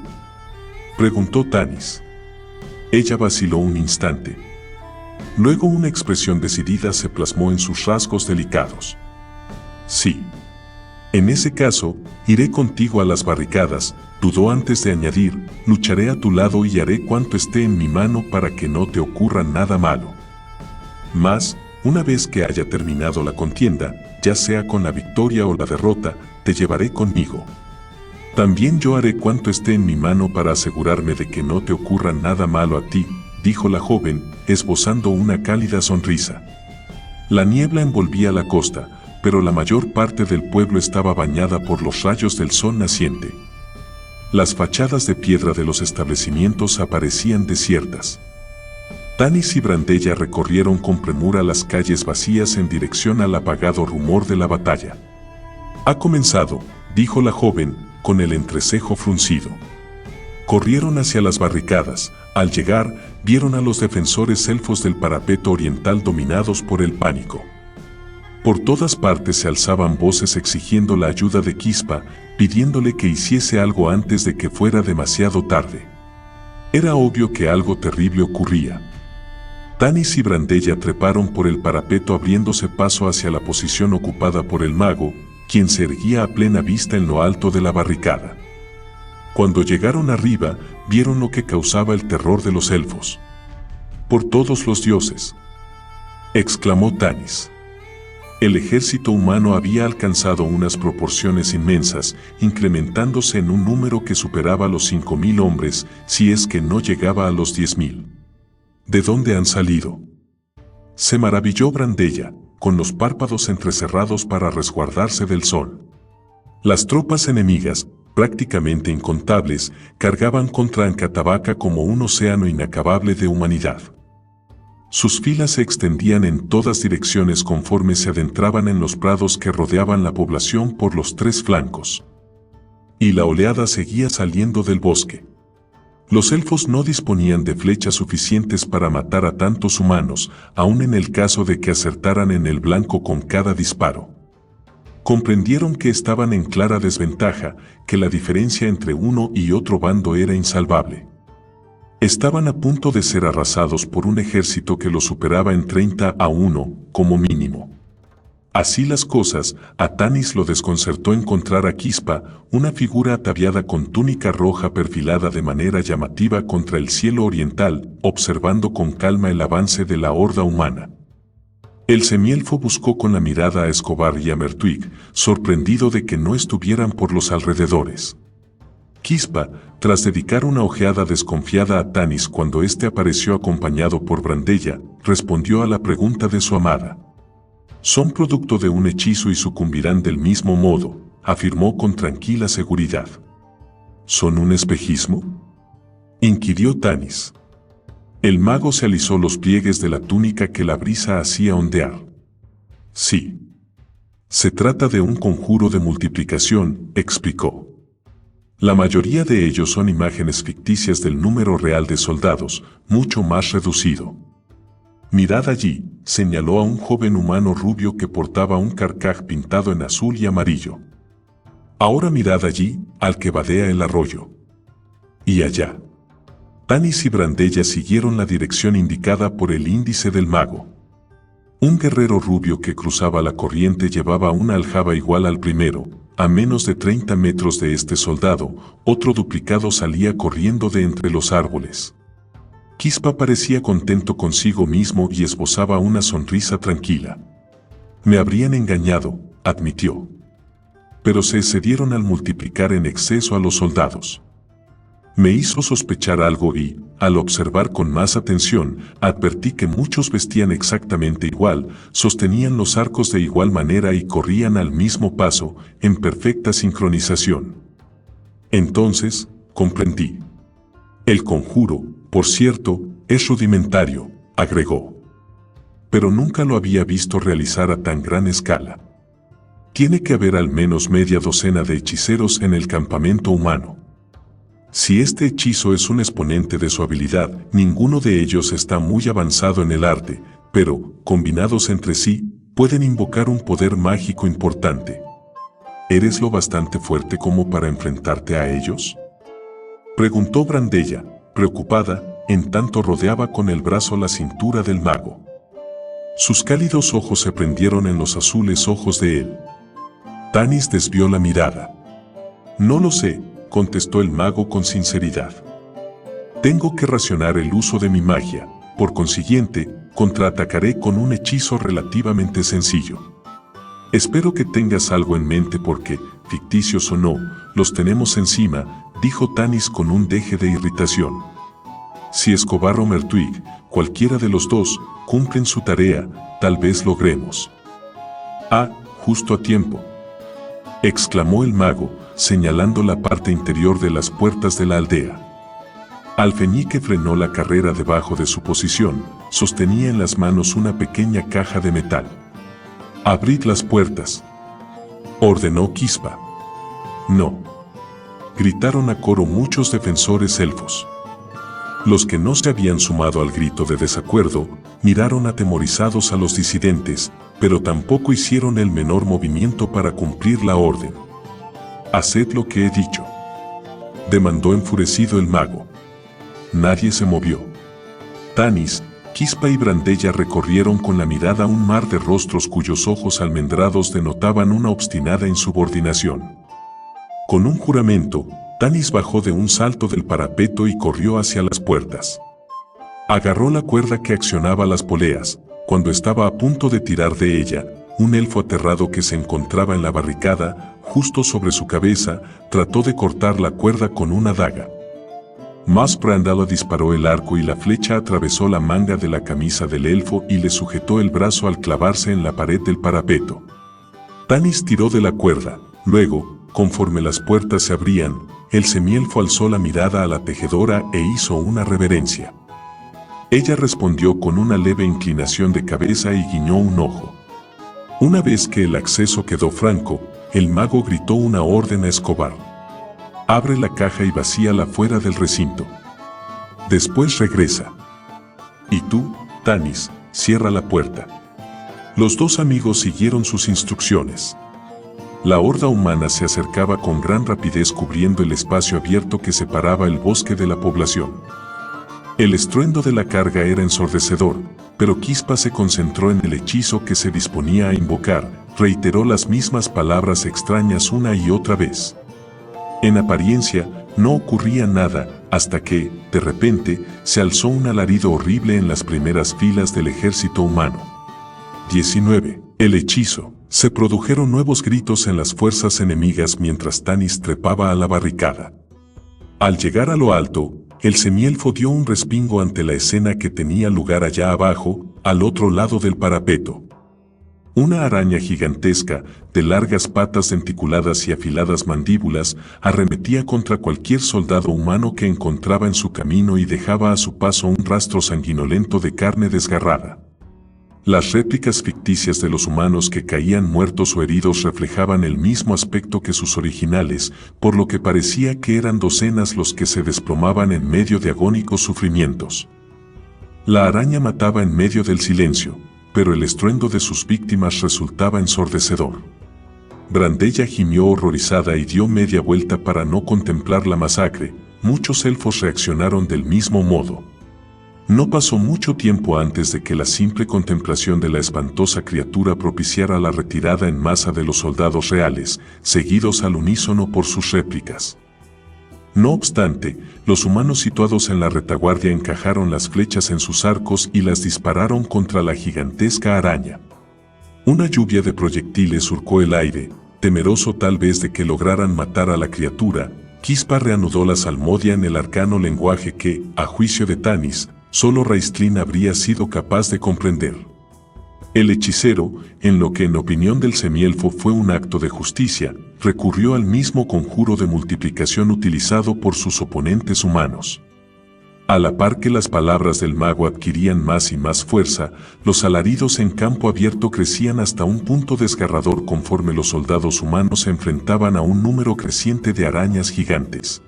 Speaker 1: preguntó Tanis. Ella vaciló un instante. Luego una expresión decidida se plasmó en sus rasgos delicados. Sí. En ese caso, iré contigo a las barricadas, dudó antes de añadir, lucharé a tu lado y haré cuanto esté en mi mano para que no te ocurra nada malo. Mas, una vez que haya terminado la contienda, ya sea con la victoria o la derrota, te llevaré conmigo. También yo haré cuanto esté en mi mano para asegurarme de que no te ocurra nada malo a ti, dijo la joven, esbozando una cálida sonrisa. La niebla envolvía la costa, pero la mayor parte del pueblo estaba bañada por los rayos del sol naciente. Las fachadas de piedra de los establecimientos aparecían desiertas. Tanis y Brandella recorrieron con premura las calles vacías en dirección al apagado rumor de la batalla. «Ha comenzado», dijo la joven, con el entrecejo fruncido. Corrieron hacia las barricadas. Al llegar, vieron a los defensores elfos del parapeto oriental dominados por el pánico. Por todas partes se alzaban voces exigiendo la ayuda de Quispa, pidiéndole que hiciese algo antes de que fuera demasiado tarde. Era obvio que algo terrible ocurría. Tanis y Brandella treparon por el parapeto abriéndose paso hacia la posición ocupada por el mago, quien se erguía a plena vista en lo alto de la barricada. Cuando llegaron arriba, vieron lo que causaba el terror de los elfos. «Por todos los dioses», exclamó Tanis. El ejército humano había alcanzado unas proporciones inmensas, incrementándose en un número que superaba los 5.000 hombres, si es que no llegaba a los 10.000. «¿De dónde han salido?», se maravilló Brandella, con los párpados entrecerrados para resguardarse del sol. Las tropas enemigas, prácticamente incontables, cargaban contra Ancatabaca como un océano inacabable de humanidad. Sus filas se extendían en todas direcciones conforme se adentraban en los prados que rodeaban la población por los tres flancos. Y la oleada seguía saliendo del bosque. Los elfos no disponían de flechas suficientes para matar a tantos humanos, aun en el caso de que acertaran en el blanco con cada disparo. Comprendieron que estaban en clara desventaja, que la diferencia entre uno y otro bando era insalvable. Estaban a punto de ser arrasados por un ejército que los superaba en 30-1, como mínimo. Así las cosas, a Tanis lo desconcertó encontrar a Quispa, una figura ataviada con túnica roja perfilada de manera llamativa contra el cielo oriental, observando con calma el avance de la horda humana. El semielfo buscó con la mirada a Escobar y a Mertuig, sorprendido de que no estuvieran por los alrededores. Quispa, tras dedicar una ojeada desconfiada a Tanis cuando éste apareció acompañado por Brandella, respondió a la pregunta de su amada. «Son producto de un hechizo y sucumbirán del mismo modo», afirmó con tranquila seguridad. «¿Son un espejismo?», inquirió Tanis. El mago se alisó los pliegues de la túnica que la brisa hacía ondear. «Sí. Se trata de un conjuro de multiplicación», explicó. «La mayoría de ellos son imágenes ficticias del número real de soldados, mucho más reducido. Mirad allí», señaló a un joven humano rubio que portaba un carcaj pintado en azul y amarillo. «Ahora mirad allí, al que vadea el arroyo. Y allá». Tanis y Brandella siguieron la dirección indicada por el índice del mago. Un guerrero rubio que cruzaba la corriente llevaba una aljaba igual al primero. A menos de 30 metros de este soldado, otro duplicado salía corriendo de entre los árboles. Quispa parecía contento consigo mismo y esbozaba una sonrisa tranquila. «Me habrían engañado», admitió. «Pero se excedieron al multiplicar en exceso a los soldados. Me hizo sospechar algo y, al observar con más atención, advertí que muchos vestían exactamente igual, sostenían los arcos de igual manera y corrían al mismo paso, en perfecta sincronización. Entonces, comprendí. El conjuro, por cierto, es rudimentario», agregó. «Pero nunca lo había visto realizar a tan gran escala. Tiene que haber al menos media docena de hechiceros en el campamento humano. Si este hechizo es un exponente de su habilidad, ninguno de ellos está muy avanzado en el arte, pero, combinados entre sí, pueden invocar un poder mágico importante. ¿Eres lo bastante fuerte como para enfrentarte a ellos?», preguntó Brandella, preocupada, en tanto rodeaba con el brazo la cintura del mago. Sus cálidos ojos se prendieron en los azules ojos de él. Tanis desvió la mirada. «No lo sé», contestó el mago con sinceridad. «Tengo que racionar el uso de mi magia, por consiguiente, contraatacaré con un hechizo relativamente sencillo. Espero que tengas algo en mente porque, ficticios o no, los tenemos encima, dijo Tanis con un deje de irritación. Si Escobar o Mertwig, cualquiera de los dos, cumplen su tarea, tal vez logremos. Ah, justo a tiempo, exclamó el mago, señalando la parte interior de las puertas de la aldea. Alfeñique frenó la carrera debajo de su posición, sostenía en las manos una pequeña caja de metal. «Abrid las puertas», ordenó Quispa. «No», gritaron a coro muchos defensores elfos. Los que no se habían sumado al grito de desacuerdo, miraron atemorizados a los disidentes, pero tampoco hicieron el menor movimiento para cumplir la orden. «Haced lo que he dicho», demandó enfurecido el mago. Nadie se movió. Tanis, Quispa y Brandella recorrieron con la mirada un mar de rostros cuyos ojos almendrados denotaban una obstinada insubordinación. Con un juramento, Tanis bajó de un salto del parapeto y corrió hacia las puertas. Agarró la cuerda que accionaba las poleas. Cuando estaba a punto de tirar de ella, un elfo aterrado que se encontraba en la barricada, justo sobre su cabeza, trató de cortar la cuerda con una daga. Mas Brandala disparó el arco y la flecha atravesó la manga de la camisa del elfo y le sujetó el brazo al clavarse en la pared del parapeto. Tanis tiró de la cuerda. Luego, conforme las puertas se abrían, el semielfo alzó la mirada a la tejedora e hizo una reverencia. Ella respondió con una leve inclinación de cabeza y guiñó un ojo. Una vez que el acceso quedó franco, el mago gritó una orden a Escobar. Abre la caja y vacíala fuera del recinto. Después regresa. Y tú, Tanis, cierra la puerta. Los dos amigos siguieron sus instrucciones. La horda humana se acercaba con gran rapidez cubriendo el espacio abierto que separaba el bosque de la población. El estruendo de la carga era ensordecedor, pero Quispa se concentró en el hechizo que se disponía a invocar, reiteró las mismas palabras extrañas una y otra vez. En apariencia, no ocurría nada, hasta que, de repente, se alzó un alarido horrible en las primeras filas del ejército humano. 19. El hechizo. Se produjeron nuevos gritos en las fuerzas enemigas mientras Tanis trepaba a la barricada. Al llegar a lo alto, el semielfo dio un respingo ante la escena que tenía lugar allá abajo, al otro lado del parapeto. Una araña gigantesca, de largas patas denticuladas y afiladas mandíbulas, arremetía contra cualquier soldado humano que encontraba en su camino y dejaba a su paso un rastro sanguinolento de carne desgarrada. Las réplicas ficticias de los humanos que caían muertos o heridos reflejaban el mismo aspecto que sus originales, por lo que parecía que eran docenas los que se desplomaban en medio de agónicos sufrimientos. La araña mataba en medio del silencio, pero el estruendo de sus víctimas resultaba ensordecedor. Brandella gimió horrorizada y dio media vuelta para no contemplar la masacre. Muchos elfos reaccionaron del mismo modo. No pasó mucho tiempo antes de que la simple contemplación de la espantosa criatura propiciara la retirada en masa de los soldados reales, seguidos al unísono por sus réplicas. No obstante, los humanos situados en la retaguardia encajaron las flechas en sus arcos y las dispararon contra la gigantesca araña. Una lluvia de proyectiles surcó el aire, temeroso tal vez de que lograran matar a la criatura. Quispa reanudó la salmodia en el arcano lenguaje que, a juicio de Tanis, solo Raistlin habría sido capaz de comprender. El hechicero, en lo que en opinión del semielfo fue un acto de justicia, recurrió al mismo conjuro de multiplicación utilizado por sus oponentes humanos. A la par que las palabras del mago adquirían más y más fuerza, los alaridos en campo abierto crecían hasta un punto desgarrador conforme los soldados humanos se enfrentaban a un número creciente de arañas gigantes.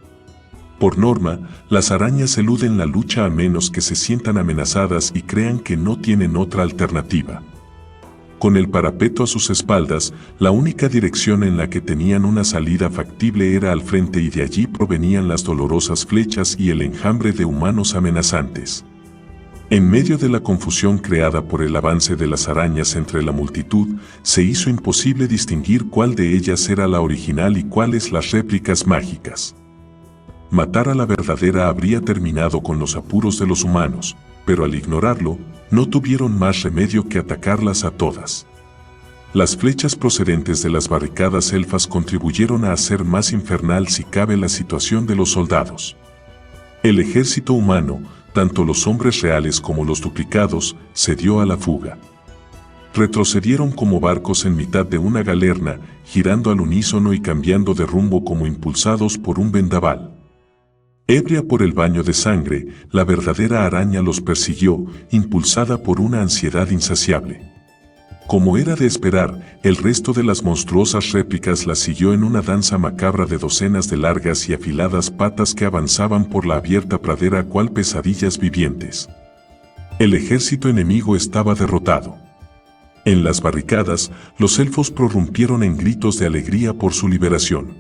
Speaker 1: Por norma, las arañas eluden la lucha a menos que se sientan amenazadas y crean que no tienen otra alternativa. Con el parapeto a sus espaldas, la única dirección en la que tenían una salida factible era al frente y de allí provenían las dolorosas flechas y el enjambre de humanos amenazantes. En medio de la confusión creada por el avance de las arañas entre la multitud, se hizo imposible distinguir cuál de ellas era la original y cuáles las réplicas mágicas. Matar a la verdadera habría terminado con los apuros de los humanos, pero al ignorarlo, no tuvieron más remedio que atacarlas a todas. Las flechas procedentes de las barricadas elfas contribuyeron a hacer más infernal si cabe la situación de los soldados. El ejército humano, tanto los hombres reales como los duplicados, se dio a la fuga. Retrocedieron como barcos en mitad de una galerna, girando al unísono y cambiando de rumbo como impulsados por un vendaval. Ebria por el baño de sangre, la verdadera araña los persiguió, impulsada por una ansiedad insaciable. Como era de esperar, el resto de las monstruosas réplicas la siguió en una danza macabra de docenas de largas y afiladas patas que avanzaban por la abierta pradera cual pesadillas vivientes. El ejército enemigo estaba derrotado. En las barricadas, los elfos prorrumpieron en gritos de alegría por su liberación.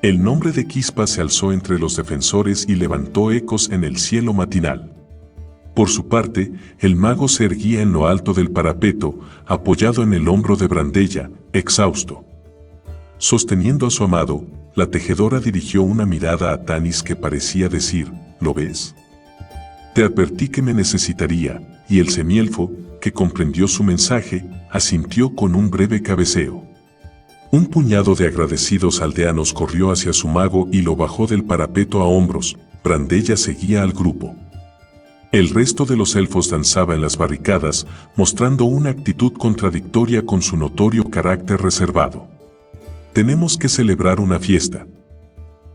Speaker 1: El nombre de Quispa se alzó entre los defensores y levantó ecos en el cielo matinal. Por su parte, el mago se erguía en lo alto del parapeto, apoyado en el hombro de Brandella, exhausto. Sosteniendo a su amado, la tejedora dirigió una mirada a Tanis que parecía decir, ¿lo ves? Te advertí que me necesitaría, y el semielfo, que comprendió su mensaje, asintió con un breve cabeceo. Un puñado de agradecidos aldeanos corrió hacia su mago y lo bajó del parapeto a hombros. Brandella seguía al grupo. El resto de los elfos danzaba en las barricadas, mostrando una actitud contradictoria con su notorio carácter reservado. «Tenemos que celebrar una fiesta»,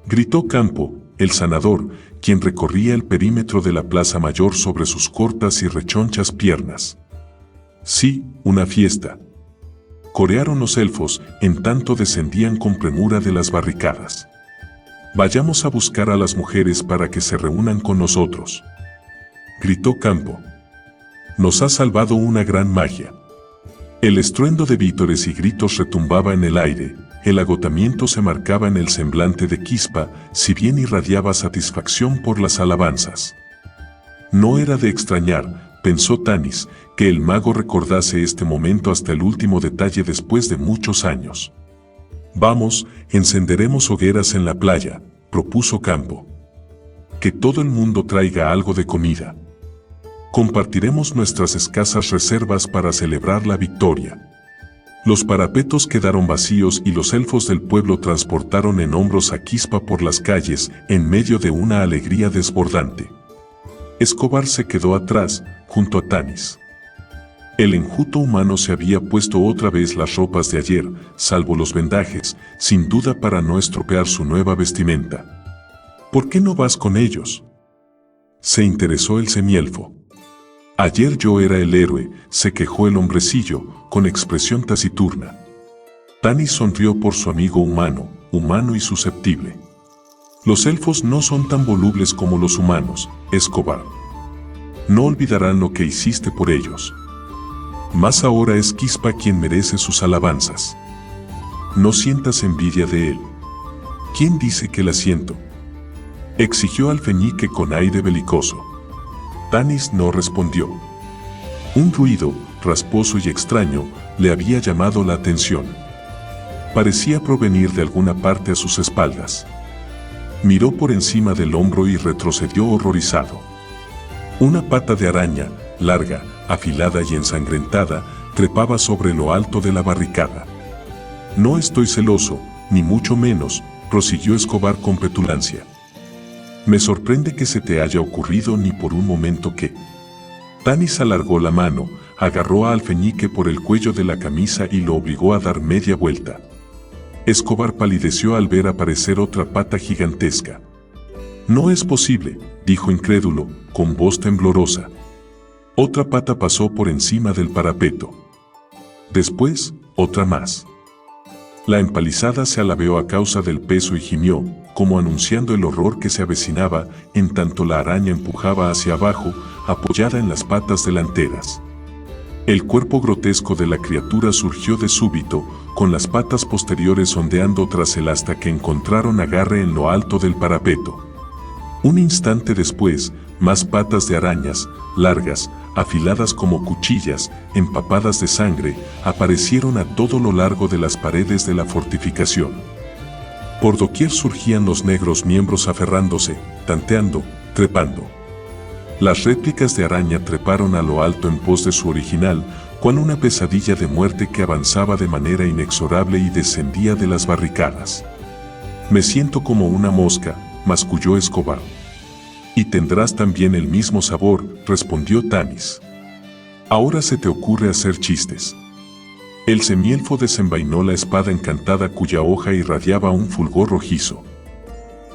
Speaker 1: gritó Campo, el sanador, quien recorría el perímetro de la plaza mayor sobre sus cortas y rechonchas piernas. «Sí, una fiesta», corearon los elfos, en tanto descendían con premura de las barricadas. «Vayamos a buscar a las mujeres para que se reúnan con nosotros», gritó Campo. «Nos ha salvado una gran magia». El estruendo de vítores y gritos retumbaba en el aire, el agotamiento se marcaba en el semblante de Quispa, si bien irradiaba satisfacción por las alabanzas. No era de extrañar, pensó Tanis, que el mago recordase este momento hasta el último detalle después de muchos años. «Vamos, encenderemos hogueras en la playa», propuso Campo. «Que todo el mundo traiga algo de comida. Compartiremos nuestras escasas reservas para celebrar la victoria». Los parapetos quedaron vacíos y los elfos del pueblo transportaron en hombros a Quispa por las calles, en medio de una alegría desbordante. Escobar se quedó atrás, junto a Tanis. El enjuto humano se había puesto otra vez las ropas de ayer, salvo los vendajes, sin duda para no estropear su nueva vestimenta. «¿Por qué no vas con ellos?», se interesó el semielfo. «Ayer yo era el héroe», se quejó el hombrecillo, con expresión taciturna. Tanis sonrió por su amigo humano y susceptible. «Los elfos no son tan volubles como los humanos, Escobar. No olvidarán lo que hiciste por ellos. Más ahora es Quispa quien merece sus alabanzas. No sientas envidia de él». «¿Quién dice que la siento?», exigió Alfeñique con aire belicoso. Tanis no respondió. Un ruido, rasposo y extraño, le había llamado la atención. Parecía provenir de alguna parte a sus espaldas. Miró por encima del hombro y retrocedió horrorizado. Una pata de araña, larga, afilada y ensangrentada, trepaba sobre lo alto de la barricada. «No estoy celoso, ni mucho menos», prosiguió Escobar con petulancia. «Me sorprende que se te haya ocurrido ni por un momento que...». Tanis alargó la mano, agarró a Alfeñique por el cuello de la camisa y lo obligó a dar media vuelta. Escobar palideció al ver aparecer otra pata gigantesca. «No es posible», dijo incrédulo, con voz temblorosa. Otra pata pasó por encima del parapeto. Después, otra más. La empalizada se alabeó a causa del peso y gimió, como anunciando el horror que se avecinaba, en tanto la araña empujaba hacia abajo, apoyada en las patas delanteras. El cuerpo grotesco de la criatura surgió de súbito, con las patas posteriores ondeando tras él hasta que encontraron agarre en lo alto del parapeto. Un instante después, más patas de arañas, largas, afiladas como cuchillas, empapadas de sangre, aparecieron a todo lo largo de las paredes de la fortificación. Por doquier surgían los negros miembros aferrándose, tanteando, trepando. Las réplicas de araña treparon a lo alto en pos de su original, cual una pesadilla de muerte que avanzaba de manera inexorable y descendía de las barricadas. Me siento como una mosca, masculló Escobar. Y tendrás también el mismo sabor, respondió Tanis. Ahora se te ocurre hacer chistes. El semielfo desenvainó la espada encantada cuya hoja irradiaba un fulgor rojizo.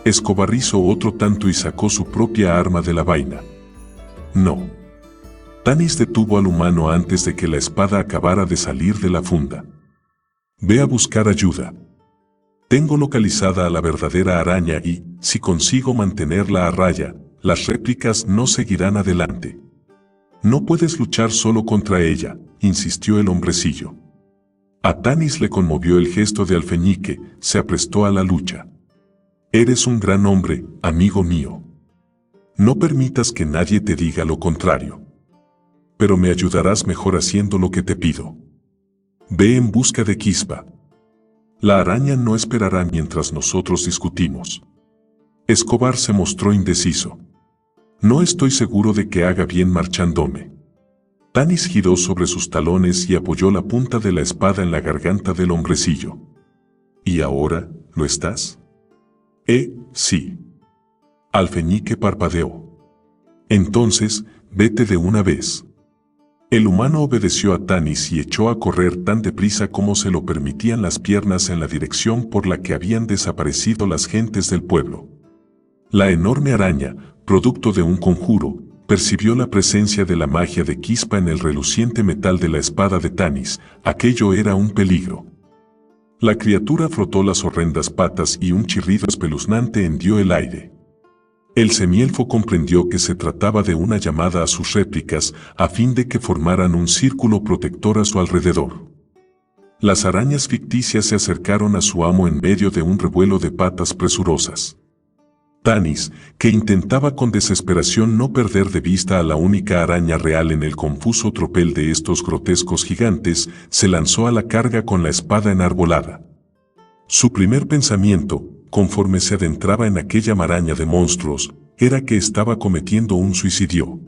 Speaker 1: Escobar hizo otro tanto y sacó su propia arma de la vaina. No. Tanis detuvo al humano antes de que la espada acabara de salir de la funda. Ve a buscar ayuda. Tengo localizada a la verdadera araña y, si consigo mantenerla a raya, las réplicas no seguirán adelante. No puedes luchar solo contra ella, insistió el hombrecillo. A Tanis le conmovió el gesto de Alfeñique, se aprestó a la lucha. Eres un gran hombre, amigo mío. No permitas que nadie te diga lo contrario. Pero me ayudarás mejor haciendo lo que te pido. Ve en busca de Quispa. La araña no esperará mientras nosotros discutimos. Escobar se mostró indeciso. No estoy seguro de que haga bien marchándome. Tanis giró sobre sus talones y apoyó la punta de la espada en la garganta del hombrecillo. ¿Y ahora, lo estás? Sí. Alfeñique parpadeó. Entonces, vete de una vez. El humano obedeció a Tanis y echó a correr tan deprisa como se lo permitían las piernas en la dirección por la que habían desaparecido las gentes del pueblo. La enorme araña, producto de un conjuro, percibió la presencia de la magia de Quispa en el reluciente metal de la espada de Tanis. Aquello era un peligro. La criatura frotó las horrendas patas y un chirrido espeluznante hendió el aire. El semielfo comprendió que se trataba de una llamada a sus réplicas a fin de que formaran un círculo protector a su alrededor. Las arañas ficticias se acercaron a su amo en medio de un revuelo de patas presurosas. Tanis, que intentaba con desesperación no perder de vista a la única araña real en el confuso tropel de estos grotescos gigantes, se lanzó a la carga con la espada enarbolada. Su primer pensamiento, conforme se adentraba en aquella maraña de monstruos, era que estaba cometiendo un suicidio.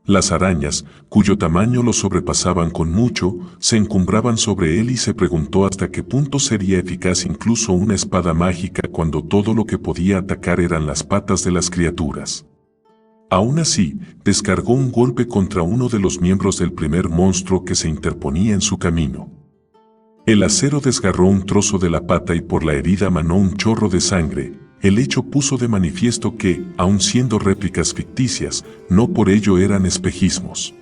Speaker 1: Las arañas, cuyo tamaño lo sobrepasaban con mucho, se encumbraban sobre él y se preguntó hasta qué punto sería eficaz incluso una espada mágica cuando todo lo que podía atacar eran las patas de las criaturas. Aún así, descargó un golpe contra uno de los miembros del primer monstruo que se interponía en su camino. El acero desgarró un trozo de la pata y por la herida manó un chorro de sangre. El hecho puso de manifiesto que, aun siendo réplicas ficticias, no por ello eran espejismos.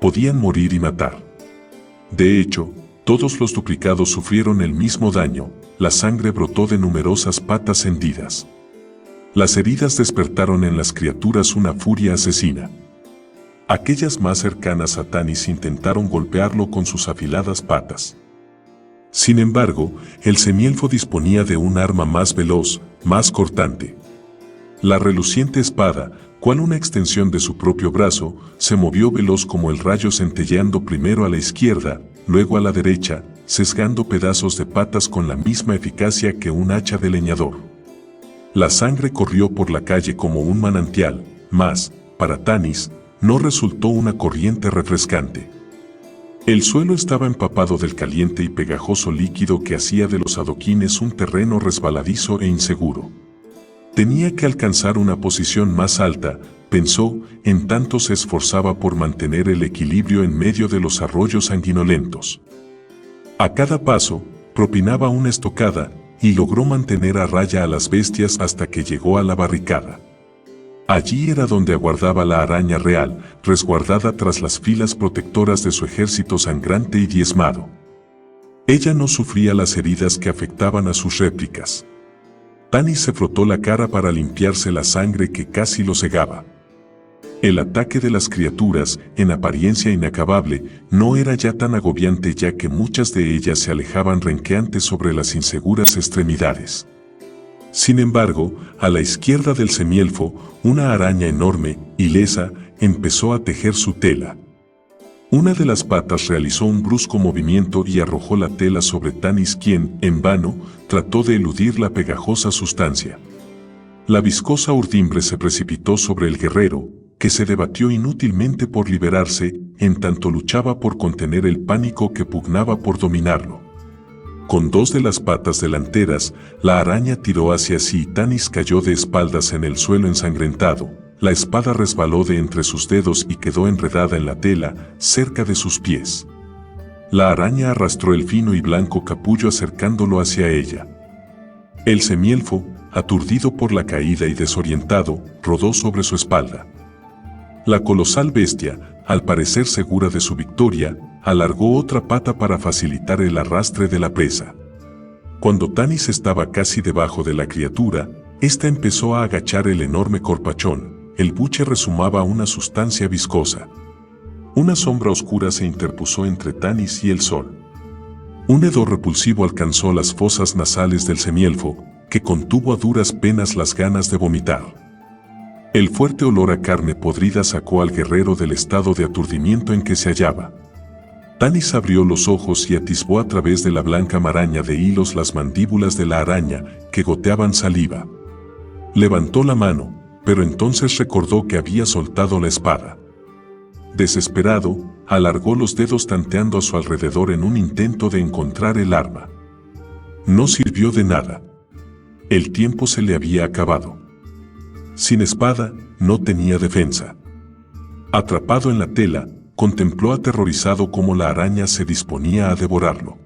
Speaker 1: Podían morir y matar. De hecho, todos los duplicados sufrieron el mismo daño, la sangre brotó de numerosas patas hendidas. Las heridas despertaron en las criaturas una furia asesina. Aquellas más cercanas a Tanis intentaron golpearlo con sus afiladas patas. Sin embargo, el semielfo disponía de un arma más veloz, más cortante. La reluciente espada, cual una extensión de su propio brazo, se movió veloz como el rayo centelleando primero a la izquierda, luego a la derecha, sesgando pedazos de patas con la misma eficacia que un hacha de leñador. La sangre corrió por la calle como un manantial, mas, para Tanis, no resultó una corriente refrescante. El suelo estaba empapado del caliente y pegajoso líquido que hacía de los adoquines un terreno resbaladizo e inseguro. Tenía que alcanzar una posición más alta, pensó, en tanto se esforzaba por mantener el equilibrio en medio de los arroyos sanguinolentos. A cada paso, propinaba una estocada, y logró mantener a raya a las bestias hasta que llegó a la barricada. Allí era donde aguardaba la araña real, resguardada tras las filas protectoras de su ejército sangrante y diezmado. Ella no sufría las heridas que afectaban a sus réplicas. Tanis se frotó la cara para limpiarse la sangre que casi lo cegaba. El ataque de las criaturas, en apariencia inacabable, no era ya tan agobiante ya que muchas de ellas se alejaban renqueantes sobre las inseguras extremidades. Sin embargo, a la izquierda del semielfo, una araña enorme, ilesa, empezó a tejer su tela. Una de las patas realizó un brusco movimiento y arrojó la tela sobre Tanis quien, en vano, trató de eludir la pegajosa sustancia. La viscosa urdimbre se precipitó sobre el guerrero, que se debatió inútilmente por liberarse, en tanto luchaba por contener el pánico que pugnaba por dominarlo. Con dos de las patas delanteras, la araña tiró hacia sí y Tanis cayó de espaldas en el suelo ensangrentado. La espada resbaló de entre sus dedos y quedó enredada en la tela, cerca de sus pies. La araña arrastró el fino y blanco capullo acercándolo hacia ella. El semielfo, aturdido por la caída y desorientado, rodó sobre su espalda. La colosal bestia, al parecer segura de su victoria, alargó otra pata para facilitar el arrastre de la presa. Cuando Tanis estaba casi debajo de la criatura, ésta empezó a agachar el enorme corpachón. El buche resumaba una sustancia viscosa. Una sombra oscura se interpuso entre Tanis y el sol. Un hedor repulsivo alcanzó las fosas nasales del semielfo, que contuvo a duras penas las ganas de vomitar. El fuerte olor a carne podrida sacó al guerrero del estado de aturdimiento en que se hallaba. Tanis abrió los ojos y atisbó a través de la blanca maraña de hilos las mandíbulas de la araña, que goteaban saliva. Levantó la mano, pero entonces recordó que había soltado la espada. Desesperado, alargó los dedos tanteando a su alrededor en un intento de encontrar el arma. No sirvió de nada. El tiempo se le había acabado. Sin espada, no tenía defensa. Atrapado en la tela, contempló aterrorizado cómo la araña se disponía a devorarlo.